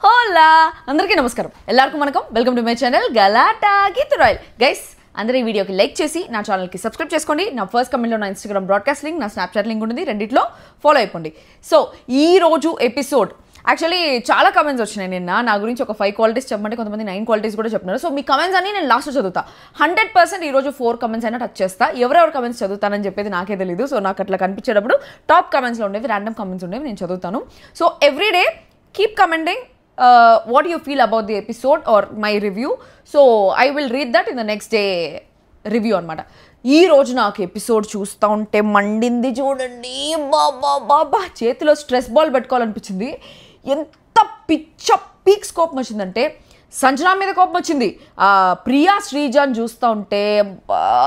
హోలా అందరికీ నమస్కారం ఎల్లరికీ వనకం welcome to my channel Galatta Geeth Royal guys అందరూ ఈ వీడియోకి లైక్ చేసి నా ఛానల్కి సబ్స్క్రైబ్ చేసుకోండి నా ఫస్ట్ కమెంట్లో నా ఇన్స్టాగ్రామ్ బ్రాడ్కాస్ట్ లింక్ నా స్నాప్చాట్ లింక్ ఉంటుంది రెండిట్లో ఫాలో అయిపోండి సో ఈ రోజు ఎపిసోడ్ యాక్చువల్లీ చాలా కమెంట్స్ వచ్చినాయి నిన్న నా గురించి ఒక 5 క్వాలిటీస్ చెప్పమంటే కొంతమంది 9 క్వాలిటీస్ కూడా చెప్తున్నారు సో మీ కమెంట్స్ అన్ని నేను లాస్ట్లో చదువుతా 100% ఈరోజు 4 కమెంట్స్ అయినా టచ్ చేస్తా ఎవరెవరు కమెంట్స్ చదువుతానని చెప్పేది నాకే తెలియదు సో నాకు అట్లా కనిపించేటప్పుడు టాప్ కమెంట్స్లో ఉండేవి ర్యాండమ్ కమెంట్స్ ఉండేవి నేను చదువుతాను so everyday keep commenting what you feel about the episode or my review so I will read that in the next day review అనమాట ఈ రోజు నాకు ఎపిసోడ్ చూస్తూ ఉంటే మండింది చూడండి బాబా బాబా చేతిలో స్ట్రెస్ బాల్ పెట్టుకోవాలనిపించింది ఎంత పిచ్చ పీక్స్ కోపం వచ్చిందంటే సంజన మీద కోపం వచ్చింది ప్రియా శ్రీజాన్ చూస్తూ ఉంటే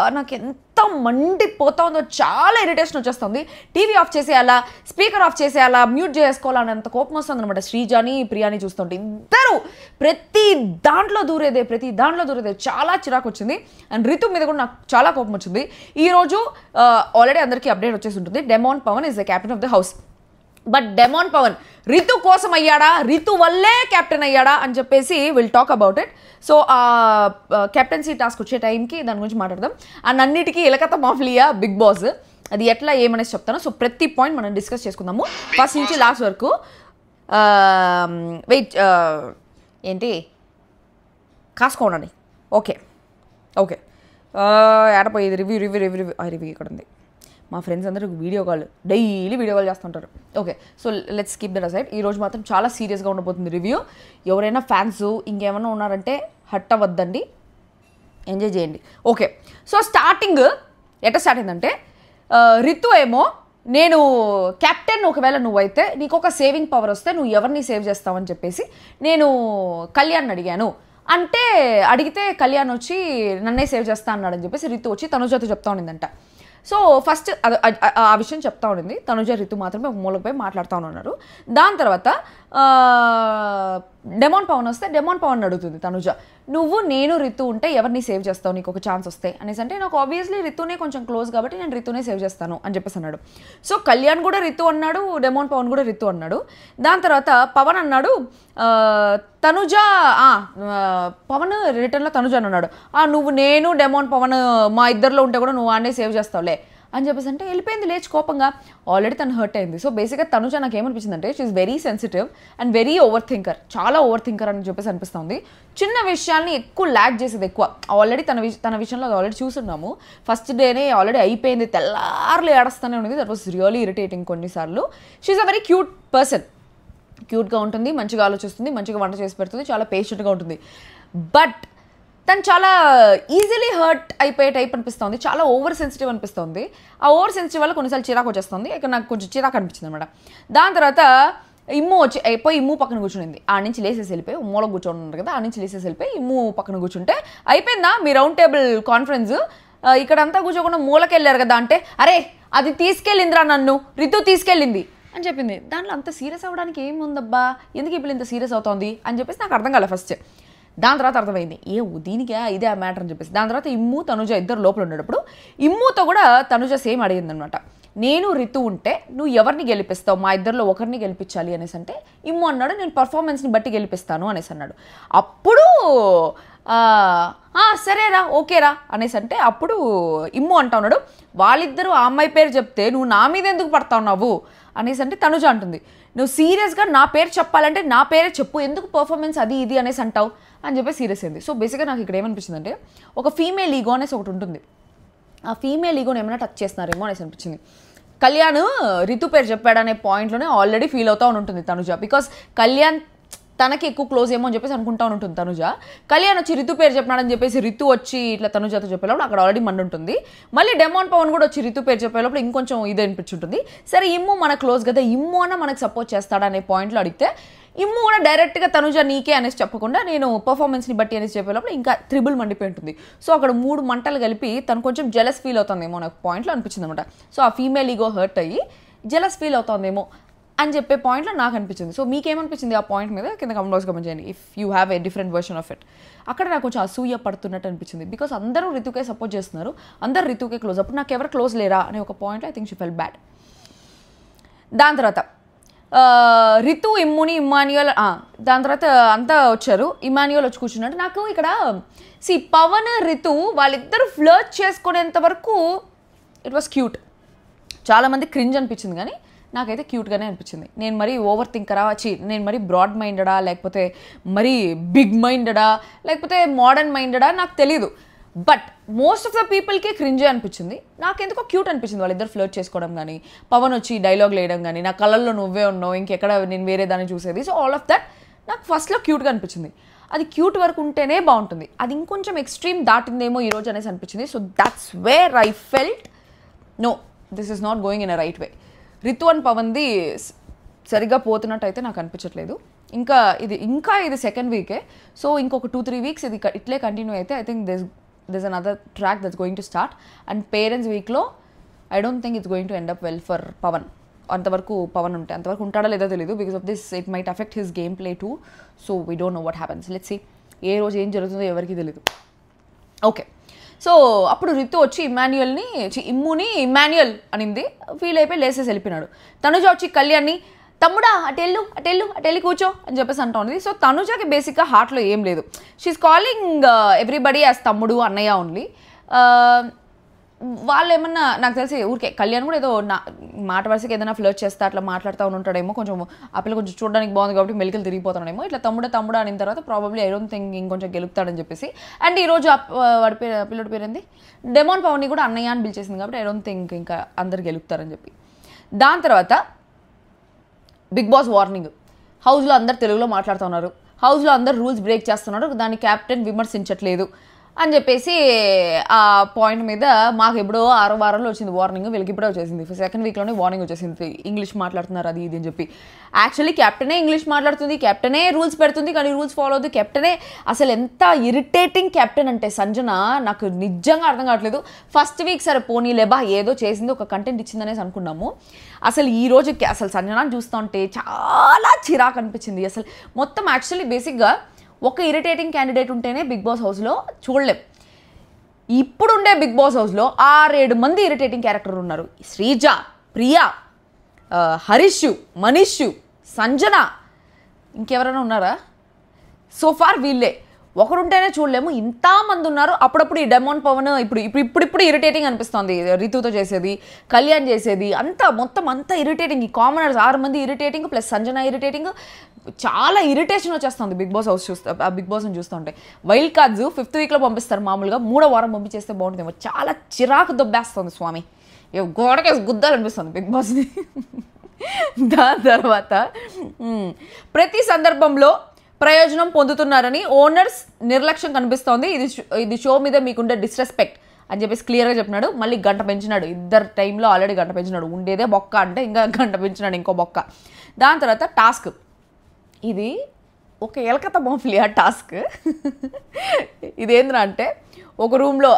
నాకు ఎంత మండిపోతా ఉందో చాలా ఇరిటేషన్ వచ్చేస్తుంది టీవీ ఆఫ్ చేసేయాలా స్పీకర్ ఆఫ్ చేసేయాలా మ్యూట్ చేసుకోవాలన్నంత కోపం వస్తుంది అనమాట శ్రీజాని ప్రియాని చూస్తుంటే ఇద్దరు ప్రతి దాంట్లో దూరేదే చాలా చిరాకు వచ్చింది అండ్ రితు మీద కూడా నాకు చాలా కోపం వచ్చింది ఈరోజు ఆల్రెడీ అందరికీ అప్డేట్ వచ్చేసి ఉంటుంది demon Pavan is the captain of the house but demon Pavan Ritu కోసం అయ్యాడా రితు వల్లే కెప్టెన్ అయ్యాడా అని చెప్పేసి will talk about it so captaincy task వచ్చే టైంకి దాని గురించి మాట్లాడదాం అండ్ అన్నిటికీ ఎలకత మాఫ్లియా బిగ్ బాస్ అది ఎట్లా ఏమనేసి చెప్తాను సో ప్రతి పాయింట్ మనం డిస్కస్ చేసుకుందాము ఫస్ట్ నుంచి లాస్ట్ వరకు వెయిట్ ఏంటి కాసుకోండి ఓకే ఏడపోయేది రివ్యూ ఇక్కడ ఉంది మా ఫ్రెండ్స్ అందరూ డైలీ వీడియో కాల్ చేస్తుంటారు okay so let's skip that aside ఈరోజు మాత్రం చాలా సీరియస్గా ఉండబోతుంది రివ్యూ ఎవరైనా ఫ్యాన్స్ ఇంకేమైనా ఉన్నారంటే హట్ అవ్వద్దండి ఎంజాయ్ చేయండి ఓకే సో స్టార్టింగ్ ఎట్లా స్టార్ట్ అయిందంటే రితు ఏమో నేను కెప్టెన్ ఒకవేళ నువ్వైతే నీకు ఒక సేవింగ్ పవర్ వస్తే నువ్వు ఎవరిని సేవ్ చేస్తావని చెప్పేసి నేను కళ్యాణ్ అడిగాను అంటే అడిగితే కళ్యాణ్ వచ్చి నన్నే సేవ్ చేస్తా అన్నాడని చెప్పేసి రితు వచ్చి తనుజతో చెప్తా ఉండిందంట సో ఫస్ట్ ఆ విషయం చెప్తా ఉండింది తనుజ రితు మాత్రమే ఒక మూలకి పోయి మాట్లాడుతూ ఉన్నారు దాని తర్వాత డెమాన్ పవన్ వస్తే డెమాన్ పవన్ అడుగుతుంది తనుజ నేను రితు ఉంటే ఎవరిని సేవ్ చేస్తావు నీకు ఒక ఛాన్స్ వస్తే అనేసి అంటే నాకు ఆబ్వియస్లీ రితునే కొంచెం క్లోజ్ కాబట్టి నేను రితునే సేవ్ చేస్తాను అని చెప్పేసి అన్నాడు సో కళ్యాణ్ కూడా రితు అన్నాడు డెమాన్ పవన్ కూడా రితు అన్నాడు దాని తర్వాత పవన్ అన్నాడు తనుజ పవన్ రిటర్న్లో తనుజ అన్నాడు నేను డెమాన్ పవన్ మా ఇద్దరిలో ఉంటే కూడా నువ్వు వాడినే సేవ్ చేస్తావులే అని చెప్పేసి అంటే వెళ్ళిపోయింది లేచి కోపంగా ఆల్రెడీ తను హర్ట్ అయింది సో బేసిక్గా తనుజ నాకు ఏమనిపించింది అంటే she is very sensitive and very చాలా ఓవర్ థింకర్ అని చెప్పేసి అనిపిస్తుంది చిన్న విషయాల్ని ఎక్కువ ల్యాక్ చేసేది ఎక్కువ ఆల్రెడీ తన విషయంలో ఆల్రెడీ చూస్తున్నాము ఫస్ట్ డేనే ఆల్రెడీ అయిపోయింది తెల్లారులు ఏడుస్తూనే ఉంది దట్ వాస్ రియలీ ఇరిటేటింగ్ కొన్నిసార్లు she is a very cute person క్యూట్గా ఉంటుంది మంచిగా ఆలోచిస్తుంది మంచిగా వంట చేసి పెడుతుంది చాలా పేషెంట్గా ఉంటుంది బట్ తను చాలా ఈజీలీ హర్ట్ అయిపోయే టైప్ అనిపిస్తుంది చాలా ఓవర్ సెన్సిటివ్ అనిపిస్తుంది ఆ ఓవర్ సెన్సిటివ్ వల్ల కొన్నిసార్లు చిరాకు వచ్చేస్తుంది ఇక్కడ నాకు కొంచెం చిరాకు అనిపించింది అనమాట దాని తర్వాత ఇమ్ము పోయి ఇమ్ము పక్కన కూర్చునింది ఆ నుంచి లేసేసి వెళ్ళిపోయి మూల కూర్చొని ఉన్నారు కదా ఆ నుంచి లేసేసి వెళ్ళిపోయి ఇమ్ము పక్కన కూర్చుంటే అయిపోయిందా మీ రౌండ్ టేబుల్ కాన్ఫరెన్స్ ఇక్కడంతా కూర్చోకుండా మూలకి వెళ్ళారు కదా అంటే అరే అది తీసుకెళ్ళిందిరా నన్ను రితు తీసుకెళ్ళింది అని చెప్పింది దాంట్లో అంత సీరియస్ అవ్వడానికి ఏముందబ్బా ఎందుకు ఇప్పుడు ఇంత సీరియస్ అవుతోంది అని చెప్పేసి నాకు అర్థం కాలే ఫస్ట్ దాని తర్వాత అర్థమైంది దీనికే ఇదే ఆ మ్యాటర్ అని చెప్పేసి దాని తర్వాత ఇమ్ము తనుజ ఇద్దరు లోపల ఉండేటప్పుడు ఇమ్ముతో కూడా తనుజ సేమ్ అడిగిందనమాట నేను రితు ఉంటే నువ్వు ఎవరిని గెలిపిస్తావు మా ఇద్దరిలో ఒకరిని గెలిపించాలి అనేసి అంటే ఇమ్ము అన్నాడు నేను పర్ఫార్మెన్స్ని బట్టి గెలిపిస్తాను అనేసి అన్నాడు అప్పుడు సరేరా ఓకేరా అనేసి అంటే అప్పుడు ఇమ్ము అంటా ఉన్నాడు వాళ్ళిద్దరూ ఆ అమ్మాయి పేరు చెప్తే నువ్వు నా మీద ఎందుకు పడతా ఉన్నావు అనేసి అంటే తనుజ అంటుంది నువ్వు సీరియస్గా నా పేరు చెప్పాలంటే నా పేరే చెప్పు ఎందుకు పర్ఫార్మెన్స్ అది ఇది అనేసి అంటావు అని చెప్పి సీరియస్ అయింది సో బేసిక్గా నాకు ఇక్కడ ఏమనిపించింది అంటే ఒక ఫీమేల్ ఈగో అనేసి ఒకటి ఉంటుంది ఆ ఫీమేల్ ఈగోని ఏమైనా టచ్ చేస్తున్నారేమో అనేసి అనిపించింది కళ్యాణ్ రితు పేరు చెప్పాడనే పాయింట్లోనే ఆల్రెడీ ఫీల్ అవుతూ ఉంటుంది తనుజ బికాస్ కళ్యాణ్ తనకి ఎక్కువ క్లోజ్ ఏమో అని చెప్పేసి అనుకుంటా ఉంటుంది తనుజ కళ్యాణ్ వచ్చి రితు పేరు చెప్పినాడని చెప్పేసి రితు వచ్చి ఇట్లా తనుజతో చెప్పేటప్పుడు అక్కడ ఆల్రెడీ మండి ఉంటుంది మళ్ళీ డెమాన్ పవన్ కూడా వచ్చి రితు పేరు చెప్పేటప్పుడు ఇంకొంచెం ఇది అనిపించుంటుంది సరే ఇమ్ము మన క్లోజ్ కదా ఇమ్ము అన్న మనకు సపోర్ట్ చేస్తాడా అనే పాయింట్లో అడిగితే ఇమ్ము కూడా డైరెక్ట్గా తనుజ నీకే అనేసి చెప్పకుండా నేను పర్ఫార్మెన్స్ని బట్టి అనేసి చెప్పేటప్పుడు ఇంకా త్రిబుల్ మండిపోయి ఉంటుంది సో అక్కడ 3 మంటలు కలిపి తను కొంచెం జెలస్ ఫీల్ అవుతుందేమో నాకు పాయింట్లో అనిపించింది అనమాట సో ఆ ఫీమేల్ ఈగో హర్ట్ అయ్యి జెలస్ ఫీల్ అవుతుందేమో అని చెప్పే పాయింట్లో నాకు అనిపించింది సో మీకేమనిపించింది ఆ పాయింట్ మీద కింద కమెంట్ బాక్స్ కమెంట్ చేయండి if you have a different version of it అక్కడ నాకు కొంచెం అసూయ పడుతున్నట్టు అనిపించింది బికాస్ అందరూ రితుకే సపోర్ట్ చేస్తున్నారు అందరూ రితుకే క్లోజ్ అప్పుడు నాకు ఎవరు క్లోజ్ లేరా అనే ఒక పాయింట్లో I think she full bad దాని తర్వాత రితు ఇమ్మాన్యుయల్ దాని తర్వాత అంతా వచ్చారు. ఇమాన్యుయల్ వచ్చి కూర్చున్నాడు. నాకు ఇక్కడ పవన్ రితు వాళ్ళిద్దరు ఫ్లర్ట్ చేసుకునేంత వరకు ఇట్ వాస్ క్యూట్. చాలామంది క్రింజ్ అనిపించింది, కానీ నాకైతే క్యూట్గానే అనిపించింది. నేను మరీ ఓవర్ థింకరా, నేను మరీ బ్రాడ్ మైండెడా, లేకపోతే మరీ బిగ్ మైండెడా, లేకపోతే మోడర్న్ మైండెడా నాకు తెలీదు. బట్ మోస్ట్ ఆఫ్ ద పీపుల్కి క్రింజే అనిపించింది. నాకెందుకో క్యూట్ అనిపించింది వాళ్ళిద్దరు ఫ్లర్ట్ చేసుకోవడం కానీ, పవన్ వచ్చి డైలాగ్ వేయడం కానీ, నా కళ్ళల్లో నువ్వే ఉన్నావు, ఇంకెక్కడ నేను వేరే దాన్ని చూసేది. సో ఆల్ ఆఫ్ దట్ నాకు ఫస్ట్లో క్యూట్గా అనిపించింది. అది క్యూట్ వరకు ఉంటేనే బాగుంటుంది. అది ఇంకొంచెం ఎక్స్ట్రీమ్ దాటిందేమో ఈరోజు అనేసి అనిపించింది. So that's where I felt no, this is not going in a right way. Ritu and పవన్ది సరిగ్గా పోతున్నట్టు అయితే నాకు అనిపించట్లేదు. ఇంకా ఇది సెకండ్ వీకే. సో ఇంకొక 2-3 వీక్స్ ఇది ఇట్లే కంటిన్యూ అయితే I think there's another track that's going to start. And parents week lo I don't think it's going to end up well for Pawan. అంతవరకు పవన్ అంతవరకు ఉంటాడో లేదో తెలియదు. Because of this it might affect his game play too. So we don't know what happens. Let's see ఏ రోజు ఏం జరుగుతుందో ఎవరికి తెలియదు. ఓకే, సో అప్పుడు రితు వచ్చి ఇమ్ముని ఇమాన్యుయల్ అనింది. ఫీల్ అయిపోయి లేసేసి వెళ్ళిపోయినాడు. తనుజ వచ్చి కళ్యాణ్ని తమ్ముడా అటెళ్ళి కూర్చో అని చెప్పేసి అంటా ఉంది. సో తనుజకి బేసిక్గా హార్ట్లో ఏం లేదు. షీఈస్ కాలింగ్ ఎవ్రీబడి యాజ్ తమ్ముడు అన్నయ్య ఓన్లీ. వాళ్ళు ఏమన్నా నాకు తెలిసి ఊరికే కళ్యాణ్ కూడా ఏదో మాట వరుసకి ఏదైనా ఫ్లర్ట్ చేస్తే అట్లా మాట్లాడుతూ ఉంటాడేమో. కొంచెం ఆ పిల్ల కొంచెం చూడడానికి బాగుంది కాబట్టి మెలికలు తిరిగిపోతాడేమో. ఇట్లా తమ్ముడా అనిన తర్వాత ప్రాబబ్లీ ఐ డోంట్ థింక్ ఇంకొంచెం గెలుపుతాడని చెప్పేసి. అండ్ ఈరోజు వాడి పిల్లడి పేరేంది, డెమాన్ పవన్ని కూడా అన్నయ్య అని పిలిచేసింది కాబట్టి ఐ డోంట్ థింక్ ఇంకా అందరు గెలుపుతారని చెప్పి. దాని తర్వాత బిగ్ బాస్ వార్నింగ్. హౌస్లో అందరు తెలుగులో మాట్లాడుతున్నారు, హౌస్లో అందరు రూల్స్ బ్రేక్ చేస్తున్నారు, దాన్ని క్యాప్టెన్ విమర్శించట్లేదు అని చెప్పేసి ఆ పాయింట్ మీద మాకు ఎప్పుడో 6వ వారంలో వచ్చింది వార్నింగ్. వీళ్ళకి ఇప్పుడే వచ్చేసింది. సెకండ్ వీక్లోనే వార్నింగ్ వచ్చేసింది. ఇంగ్లీష్ మాట్లాడుతున్నారు అది ఇది అని చెప్పి. యాక్చువల్లీ కెప్టెనే ఇంగ్లీష్ మాట్లాడుతుంది, కెప్టెనే రూల్స్ పెడుతుంది, కానీ రూల్స్ ఫాలో అవుతుంది. కెప్టెనే అసలు ఎంత ఇరిటేటింగ్ కెప్టెన్ అంటే సంజన నాకు నిజంగా అర్థం కావట్లేదు. ఫస్ట్ వీక్ సరే పోనీ లేబా ఏదో చేసింది, ఒక కంటెంట్ ఇచ్చిందనేసి అనుకున్నాము. అసలు ఈ రోజు అసలు సంజన చూస్తూ ఉంటే చాలా చిరాకు అనిపించింది. అసలు మొత్తం యాక్చువల్లీ బేసిక్గా ఒక ఇరిటేటింగ్ క్యాండిడేట్ ఉంటేనే బిగ్ బాస్ హౌస్లో చూడలేం. ఇప్పుడుండే బిగ్ బాస్ హౌస్లో 6-7 మంది ఇరిటేటింగ్ క్యారెక్టర్ ఉన్నారు. శ్రీజ, ప్రియా, హరీష్, మనీష్, సంజన, ఇంకెవరైనా ఉన్నారా? సో ఫార్ వీళ్ళే. ఒకరుంటేనే చూడలేము, ఇంతమంది ఉన్నారు. అప్పుడప్పుడు ఈ డెమాన్ పవన్ ఇప్పుడు ఇరిటేటింగ్ అనిపిస్తుంది. రితుతో చేసేది, కళ్యాణ్ చేసేది మొత్తం అంతా ఇరిటేటింగ్. ఈ కామనర్స్ 6 మంది ఇరిటేటింగ్ ప్లస్ సంజన ఇరిటేటింగ్. చాలా ఇరిటేషన్ వచ్చేస్తుంది బిగ్ బాస్ హౌస్ బిగ్ బాస్ని చూస్తూ ఉంటే. వైల్డ్ కార్డ్స్ 5th వీక్లో పంపిస్తారు మామూలుగా, 3వ వారం పంపించేస్తే బాగుంటుందేమో. చాలా చిరాకు దొబ్బేస్తుంది స్వామి, గోడకేసి గుద్దాలనిపిస్తుంది బిగ్ బాస్ని. దాని తర్వాత ప్రతి సందర్భంలో ప్రయోజనం పొందుతున్నారని ఓనర్స్ నిర్లక్ష్యం కనిపిస్తోంది. ఇది షో మీద మీకుండే డిస్రెస్పెక్ట్ అని చెప్పేసి క్లియర్గా చెప్పినాడు. మళ్ళీ గంట పెంచినాడు. ఇద్దరు టైంలో ఆల్రెడీ గంట పెంచినాడు. ఉండేదే బొక్క అంటే ఇంకా గంట పెంచినాడు, ఇంకో బొక్క. దాని తర్వాత టాస్క్. ఇది ఒక ఎలకత మోఫ్లీ ఆ టాస్క్. ఇదేంద్రా అంటే ఒక రూమ్లో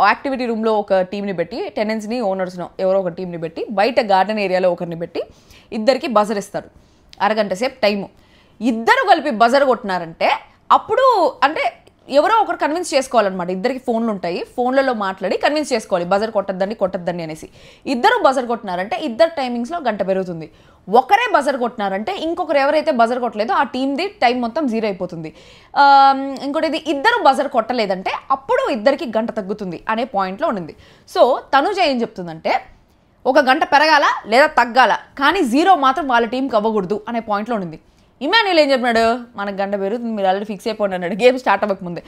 యాక్టివిటీ రూమ్లో ఒక టీంని పెట్టి, టెనెంట్స్ని ఓనర్స్ను ఎవరో ఒక టీంని పెట్టి, బయట గార్డెన్ ఏరియాలో ఒకరిని పెట్టి ఇద్దరికి బజర్ ఇస్తారు. అరగంట సేపు టైము. ఇద్దరు కలిపి బజర్ కొట్టినారంటే అప్పుడు అంటే ఎవరో ఒకరు కన్విన్స్ చేసుకోవాలన్నమాట. ఇద్దరికి ఫోన్లు ఉంటాయి, ఫోన్లలో మాట్లాడి కన్విన్స్ చేసుకోవాలి బజర్ కొట్టద్దండి అనేసి. ఇద్దరు బజర్ కొట్టినారంటే ఇద్దరు టైమింగ్స్లో గంట పెరుగుతుంది. ఒకరే బజర్ కొట్టినారంటే ఇంకొకరు ఎవరైతే బజర్ కొట్టలేదో ఆ టీంది టైం మొత్తం 0 అయిపోతుంది. ఇంకోటి ఇద్దరు బజర్ కొట్టలేదంటే అప్పుడు ఇద్దరికి గంట తగ్గుతుంది అనే పాయింట్లో ఉండింది. సో తనుజ ఏం చెప్తుందంటే ఒక గంట పెరగాల లేదా తగ్గాల, కానీ 0 మాత్రం వాళ్ళ టీంకి అవ్వకూడదు అనే పాయింట్లో ఉండింది. ఇమాన్యుయల్ ఏం చెప్పినాడు, మనకు గంట పెరుగుతుంది, మీరు ఆల్రెడీ ఫిక్స్ అయిపోండి అన్నాడు గేమ్ స్టార్ట్ అవ్వకముందే.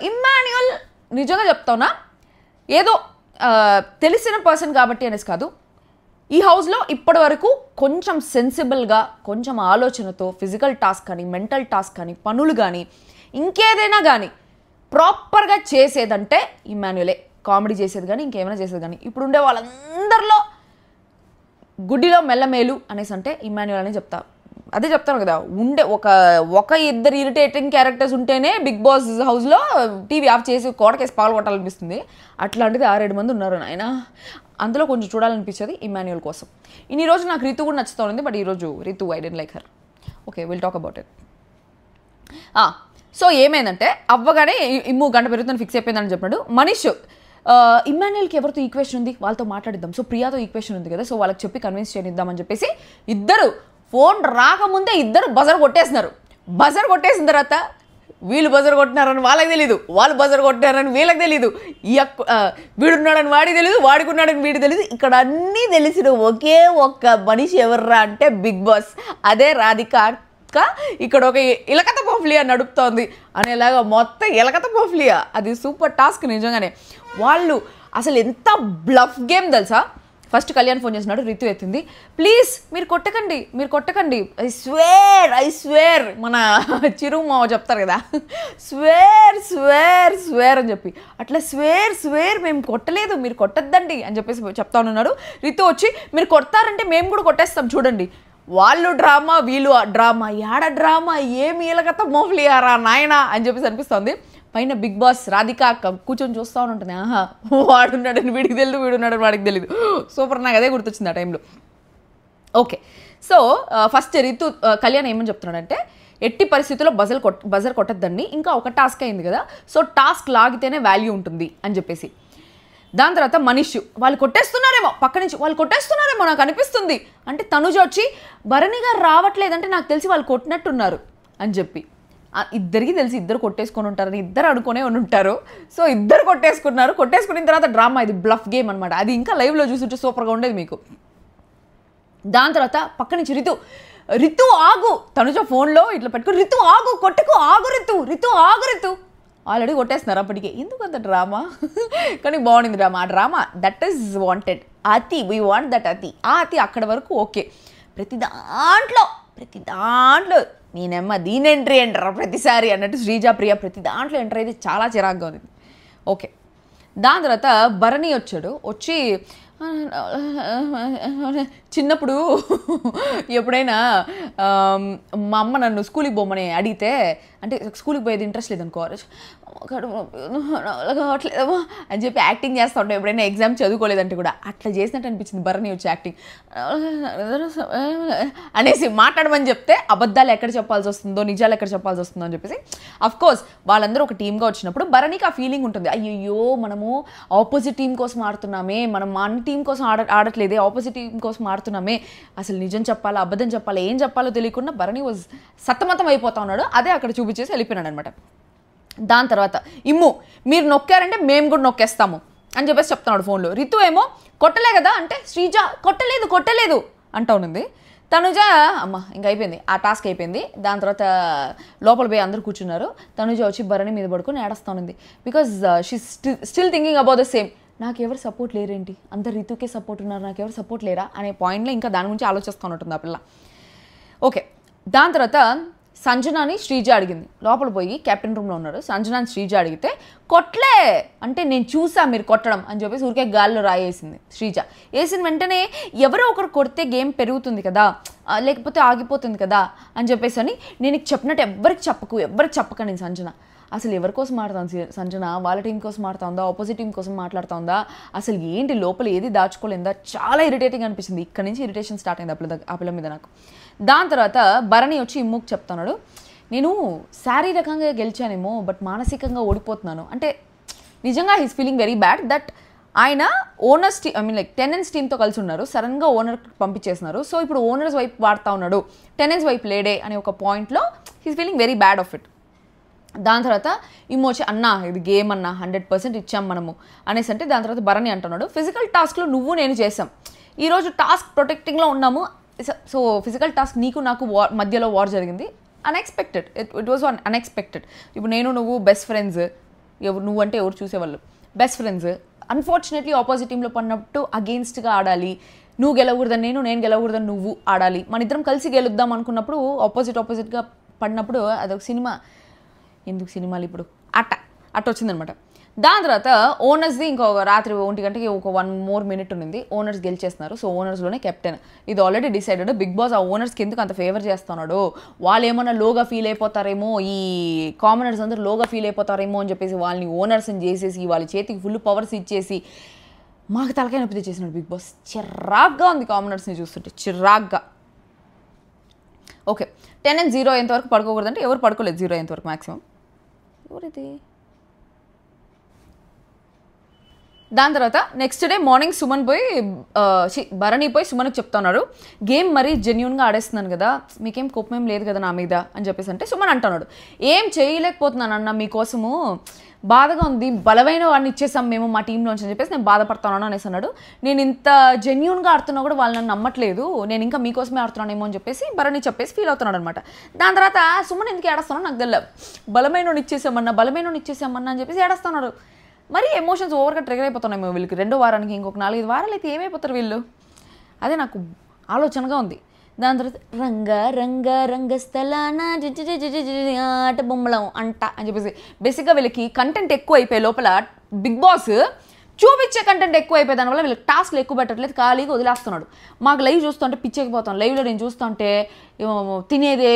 ఇమాన్యుయల్ నిజంగా చెప్తావునా, ఏదో తెలిసిన పర్సన్ కాబట్టి అనేసి కాదు, ఈ హౌస్లో ఇప్పటి వరకు కొంచెం సెన్సిబుల్గా, కొంచెం ఆలోచనతో ఫిజికల్ టాస్క్ కానీ, మెంటల్ టాస్క్ కానీ, పనులు కానీ, ఇంకేదైనా కానీ ప్రాపర్గా చేసేదంటే ఇమాన్యుయలే. కామెడీ చేసేది కానీ, ఇంకేమైనా చేసేది కానీ. ఇప్పుడు ఉండే వాళ్ళందరిలో గుడ్డిలో మెల్లమేలు అనేసి అంటే ఇమాన్యుయల్ అని చెప్తా. అదే చెప్తాను కదా, ఉండే ఒక ఇద్దరు ఇరిటేటింగ్ క్యారెక్టర్స్ ఉంటేనే బిగ్ బాస్ హౌస్లో టీవీ ఆఫ్ చేసి కోడకేసి పాలు కొట్టాలనిపిస్తుంది. అట్లాంటిది 6-7 మంది ఉన్నారు నాయన. అందులో కొంచెం చూడాలనిపించేది ఇమాన్యుయల్ కోసం. ఇన్ని రోజు నాకు రితు కూడా నచ్చుతూ ఉంది, బట్ ఈరోజు Ritu I don't like her. Okay, will talk about it. So ఏమైందంటే అవ్వగానే ఇమ్ము గంట పెరుగుతుందని ఫిక్స్ అయిపోయిందని చెప్పాడు. మనీష్ ఇమ్మాన్యుయల్కి ఎవరితో ఈక్వేషన్ ఉంది, వాళ్ళతో మాట్లాడిద్దాం. సో ప్రియాతో ఈక్వేషన్ ఉంది కదా, సో వాళ్ళకి చెప్పి కన్విన్స్ చేయనిద్దామని చెప్పేసి ఇద్దరు ఫోన్ రాకముందే ఇద్దరు బజర్ కొట్టేసినారు. బజర్ కొట్టేసిన తర్వాత వీళ్ళు బజర్ కొట్టినారని వాళ్ళకి తెలీదు, వాళ్ళు బజర్ కొట్టినారని వీళ్ళకి తెలీదు, వీడున్నాడని వాడికి తెలీదు, వాడికి ఉన్నాడని వీడికి తెలీదు. ఇక్కడ అన్నీ తెలిసిన ఒకే ఒక్క మనిషి ఎవర్రా అంటే బిగ్ బాస్. అదే రాధిక ఇక్కడ ఒక ఇలకత పోఫ్లియా నడుపుతోంది అనేలాగా మొత్తం ఇలకత పోఫ్లియా. అది సూపర్ టాస్క్ నిజంగానే. వాళ్ళు అసలు ఎంత బ్లఫ్ గేమ్ తెలుసా. ఫస్ట్ కళ్యాణ్ ఫోన్ చేసినాడు, రితు ఎత్తింది, ప్లీజ్ మీరు కొట్టకండి, ఐ స్వేర్ మన చిరుమావ చెప్తారు కదా, స్వేర్ అని చెప్పి, అట్లా స్వేర్ మేము కొట్టలేదు, మీరు కొట్టద్దండి అని చెప్పేసి చెప్తా ఉన్నాడు. రితు వచ్చి మీరు కొడతారంటే మేము కూడా కొట్టేస్తాం చూడండి, వాళ్ళు డ్రామా వీళ్ళు డ్రామా, యాడ డ్రామా ఏమి ఇలకత మోఫ్లియారా నాయనా అని చెప్పేసి అనిపిస్తుంది. పైన బిగ్ బాస్ రాధిక కూర్చొని చూస్తూ ఉంటుంది, ఆహా వాడున్నాడని వీడికి తెలియదు, వీడున్నాడని వాడికి తెలియదు. సూపర్, నాకు అదే గుర్తొచ్చింది ఆ టైంలో. Okay, so first Ritu Kalyan ఏమని చెప్తున్నాడంటే, ఎట్టి పరిస్థితుల్లో బజర్ కొట్టద్దండి, ఇంకా ఒక టాస్క్ అయింది కదా, సో టాస్క్ లాగితేనే వాల్యూ ఉంటుంది అని చెప్పేసి. దాని తర్వాత మనీష్ వాళ్ళు కొట్టేస్తున్నారేమో, పక్క నుంచి వాళ్ళు కొట్టేస్తున్నారేమో నాకు అనిపిస్తుంది అంటే, తనుజ వచ్చి భరణి గారు రావట్లేదంటే నాకు తెలిసి వాళ్ళు కొట్టినట్టున్నారు అని చెప్పి, ఇద్దరికి తెలిసి ఇద్దరు కొట్టేసుకొని ఉంటారని ఇద్దరు అనుకునే ఉంటారు. సో ఇద్దరు కొట్టేసుకున్న తర్వాత డ్రామా, ఇది బ్లఫ్ గేమ్ అనమాట. అది ఇంకా లైవ్లో చూస్తుంటే సూపర్గా ఉండేది మీకు. దాని తర్వాత పక్క నుంచి రితు ఆగు, తనుజ ఫోన్లో ఇట్లా పెట్టుకుని, రితు ఆగు, కొట్టుకు ఆగు, రితు ఆల్రెడీ కొట్టేస్తున్నారు అప్పటికే. ఎందుకు అంత డ్రామా కానీ బాగుండింది డ్రామా. ఆ డ్రామా దట్ ఈస్ వాంటెడ్. అతి వీ వాంట్ దట్ అతి. ఆ అతి అక్కడ వరకు ఓకే. ప్రతి దాంట్లో నేనమ్మ దీని ఎంట్రీ అంటారా ప్రతిసారి అన్నట్టు శ్రీజా ప్రియ ప్రతి దాంట్లో ఎంటర్ అయితే చాలా చిరాగ్గా ఉంది. ఓకే, దాని తర్వాత భరణి వచ్చి చిన్నప్పుడు ఎప్పుడైనా మా అమ్మ నన్ను స్కూల్కి పోమని అడిగితే, అంటే స్కూల్కి పోయేది ఇంట్రెస్ట్ లేదనుకో, కావట్లేదమ్మా అని చెప్పి యాక్టింగ్ చేస్తూ ఉంటాం. ఎప్పుడైనా ఎగ్జామ్ చదువుకోలేదంటే కూడా అట్లా చేసినట్టు అనిపించింది భరణి వచ్చి యాక్టింగ్ అనేసి మాట్లాడమని చెప్తే అబద్ధాలు ఎక్కడ చెప్పాల్సి వస్తుందో నిజాలు ఎక్కడ చెప్పాల్సి వస్తుందో అని చెప్పేసి. అఫ్కోర్స్ వాళ్ళందరూ ఒక టీమ్గా వచ్చినప్పుడు భరణికి ఆ ఫీలింగ్ ఉంటుంది, అయ్యో మనము ఆపోజిట్ టీం కోసం ఆడుతున్నామే, మనం మన టీం కోసం ఆడట్లేదే, ఆపోజిట్ టీం కోసం ఆడుతున్నామే, అసలు నిజం చెప్పాలా అబద్ధం చెప్పాలా ఏం చెప్పాలో తెలియకుండా భరణి వాజ్ సతమతం అయిపోతా ఉన్నాడు. అదే అక్కడ చూపించేసి వెళ్ళిపోయినాడు అనమాట. దాని తర్వాత ఇమ్ము మీరు నొక్కారంటే మేము కూడా నొక్కేస్తాము అని చెప్పేసి చెప్తున్నాడు ఫోన్లో. రితు ఏమో కొట్టలే కదా అంటే, శ్రీజ కొట్టలేదు అంటా ఉన్నది. తనుజ అమ్మ ఇంకా అయిపోయింది, ఆ టాస్క్ అయిపోయింది. దాని తర్వాత లోపల పోయి అందరూ కూర్చున్నారు. తనుజ వచ్చి భరణి మీద పడుకొని ఏడుస్తూ ఉంది. Because she still thinking about the same, నాకు ఎవరు సపోర్ట్ లేరేంటి, అందరు రితుకే సపోర్ట్ ఉన్నారు, నాకు ఎవరు సపోర్ట్ లేరా అనే పాయింట్లో ఇంకా దాని గురించి ఆలోచిస్తూ ఉంటుంది ఆ పిల్ల. ఓకే, దాని తర్వాత సంజనాని శ్రీజ అడిగింది. లోపల పోయి కెప్టెన్ రూమ్లో ఉన్నారు. సంజనాని శ్రీజ అడిగితే కొట్లే అంటే, నేను చూసా మీరు కొట్టడం అని చెప్పేసి ఊరికే గాల్లో రాయేసింది శ్రీజ. వేసిన వెంటనే ఎవరో ఒకరు కొడితే గేమ్ పెరుగుతుంది కదా, లేకపోతే ఆగిపోతుంది కదా అని చెప్పేసి అని నేను చెప్పినట్టు ఎవరికి చెప్పకండి సంజన. అసలు ఎవరి కోసం ఆడుతుంది సంజన, వాళ్ళ టీం కోసం ఆడుతుందా, ఆపోజిట్ టీం కోసం మాట్లాడుతుందా, అసలు ఏంటి లోపల ఏది దాచుకోలేదా, చాలా ఇరిటేటింగ్ అనిపించింది. ఇక్కడ నుంచి ఇరిటేషన్ స్టార్ట్ అయింది ఆ పిల్ల మీద నాకు. దాని తర్వాత భరణి వచ్చి ఇమ్ముకు చెప్తున్నాడు, నేను శారీరకంగా గెలిచానేమో బట్ మానసికంగా ఓడిపోతున్నాను అంటే. నిజంగా he's feeling very bad that ఆయన owners team, I mean like tenants టీమ్తో కలిసి ఉన్నారు, సడన్గా ఓనర్ పంపించేస్తున్నారు. సో ఇప్పుడు ఓనర్స్ వైపు వాడుతూ ఉన్నాడు, టెనెన్స్ వైపు లేడే అనే ఒక పాయింట్లో he's feeling very bad of it. దాని తర్వాత ఇమోచి అన్నా ఇది గేమ్ అన్నా 100% ఇచ్చాం మనము అనేసి అంటే, దాని తర్వాత భరణి అంటున్నాడు, ఫిజికల్ టాస్క్లో నువ్వు నేను చేసాం, ఈరోజు టాస్క్ ప్రొటెక్టింగ్లో ఉన్నాము. సో ఫిజికల్ టాస్క్ నీకు నాకు మధ్యలో వార్ జరిగింది, అన్ఎక్స్పెక్టెడ్, ఇట్ వాజ్ అన్ఎక్స్పెక్టెడ్. ఇప్పుడు నేను నువ్వు బెస్ట్ ఫ్రెండ్స్, నువ్వు అంటే ఎవరు చూసేవాళ్ళు బెస్ట్ ఫ్రెండ్స్, అన్ఫార్చునేట్లీ ఆపోజిట్ టీంలో పడినట్టు అగెయిన్స్ట్గా ఆడాలి, నువ్వు గెలవకూడదని నేను గెలవకూడదని నువ్వు ఆడాలి, మన ఇద్దరం కలిసి గెలుద్దాం అనుకున్నప్పుడు ఆపోజిట్గా పడినప్పుడు అదొక సినిమా, ఎందుకు సినిమాలు ఇప్పుడు అట్ట వచ్చిందనమాట. దాని తర్వాత ఓనర్స్ది ఇంకొక రాత్రి 1 గంటకి ఒక 1 more minute ఉంది, ఓనర్స్ గెలిచేస్తున్నారు. సో ఓనర్స్లోనే కెప్టెన్, ఇది ఆల్రెడీ డిసైడెడ్. బిగ్ బాస్ ఆ ఓనర్స్కి ఎందుకు అంత ఫేవర్ చేస్తున్నాడు, వాళ్ళు ఏమన్నా లోగా ఫీల్ అయిపోతారేమో, ఈ కామనర్స్ అందరూ లోగా ఫీల్ అయిపోతారేమో అని చెప్పేసి వాళ్ళని ఓనర్స్ని చేసేసి వాళ్ళ చేతికి ఫుల్ పవర్స్ ఇచ్చేసి మాకు తలకాయ నొప్పి తెచ్చేసినాడు బిగ్ బాస్. చిరాగ్గా ఉంది కామనర్స్ని చూస్తుంటే, చిరాగ్గా. ఓకే, 10 and 0 ఎంతవరకు పడుకోకూడదంటే ఎవరు పడుకోలేదు 0 ఎంతవరకు మ్యాక్సిమం. ఎవరైతే దాని తర్వాత నెక్స్ట్ డే మార్నింగ్ సుమన్ పోయి భరణి పోయి సుమన్కి చెప్తున్నాడు, గేమ్ మరీ జెన్యున్గా ఆడేస్తున్నాను కదా, మీకేం కోపం ఏం లేదు కదా నా మీద అని చెప్పేసి అంటే సుమన్ అంటున్నాడు, ఏం చేయలేకపోతున్నాను అన్న మీకోసము, బాధగా ఉంది, బలమైన వాడిని ఇచ్చేసాం మేము మా టీంలోంచి అని చెప్పేసి నేను బాధపడుతున్నాను అనేసి అన్నాడు. నేను ఇంత జెన్యున్గా ఆడుతున్నా కూడా వాళ్ళు నన్ను నమ్మట్లేదు, నేను ఇంకా మీకోసమే ఆడుతున్నానేమో అని చెప్పేసి భరణి చెప్పేసి ఫీల్ అవుతున్నాడు అనమాట. దాని తర్వాత సుమన్ ఎందుకు ఏడుస్తున్నాడు నాకు తెలియదు, బలమైన ఇచ్చేసామన్నా అని చెప్పేసి ఏడుస్తున్నాడు. మరీ ఎమోషన్స్ ఓవర్గా ట్రిగర్ అయిపోతున్నాయి వీళ్ళకి. 2వ వారానికి ఇంకొక 4-5 వారాలు అయితే ఏమైపోతారు వీళ్ళు, అదే నాకు ఆలోచనగా ఉంది. దాని తర్వాత రంగస్థలాన ఆట బొమ్మలం అంట అని చెప్పేసి బేసిక్గా వీళ్ళకి కంటెంట్ ఎక్కువ అయిపోయి లోపల బిగ్ బాస్ చూపించే కంటెంట్ ఎక్కువ అయిపోయి దానివల్ల వీళ్ళకి టాస్క్లు ఎక్కువ పెట్టట్లేదు, ఖాళీగా వదిలేస్తున్నాడు. మాకు లైవ్ చూస్తుంటే పిచ్చెక్కిపోతాను, లైవ్లో నేను చూస్తుంటే తినేదే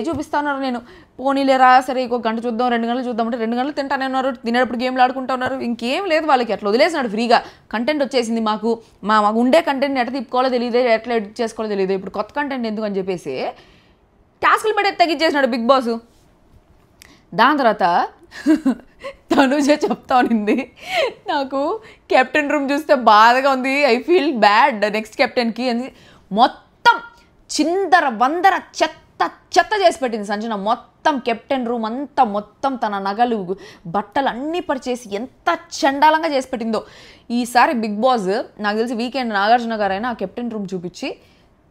చూపిస్తున్నారు. నేను పోనీలేరా సరే ఇంకో గంట చూద్దాం 2 గంటలు చూద్దామంటే 2 గంటలు తింటానే ఉన్నారు, తినేటప్పుడు గేమ్లు ఆడుకుంటూ ఉన్నారు, ఇంకేం లేదు వాళ్ళకి. అట్లా వదిలేసినాడు ఫ్రీగా. కంటెంట్ వచ్చేసింది, మాకు ఉండే కంటెంట్ని ఎట్లా తిప్పుకోవాలో తెలియదు, ఎట్లా ఎడిట్ చేసుకోవాలో తెలియదు, ఇప్పుడు కొత్త కంటెంట్ ఎందుకు అని చెప్పేసి టాస్క్లు పెట్టి తగ్గించేసినాడు బిగ్ బాస్. దాని తర్వాత తనుజ చెప్తా ఉన్నింది, నాకు కెప్టెన్ రూమ్ చూస్తే బాధగా ఉంది, ఐ ఫీల్ బ్యాడ్ నెక్స్ట్ కెప్టెన్కి అని. మొత్తం చిందర వందర చెత్త చేసి పెట్టింది సంజన. మొత్తం కెప్టెన్ రూమ్ అంతా మొత్తం తన నగలు బట్టలు అన్నీ పరిచేసి ఎంత చండాలంగా చేసి పెట్టిందో. ఈసారి బిగ్ బాస్ నాకు తెలిసి వీకెండ్ నాగార్జున గారైనా ఆ కెప్టెన్ రూమ్ చూపించి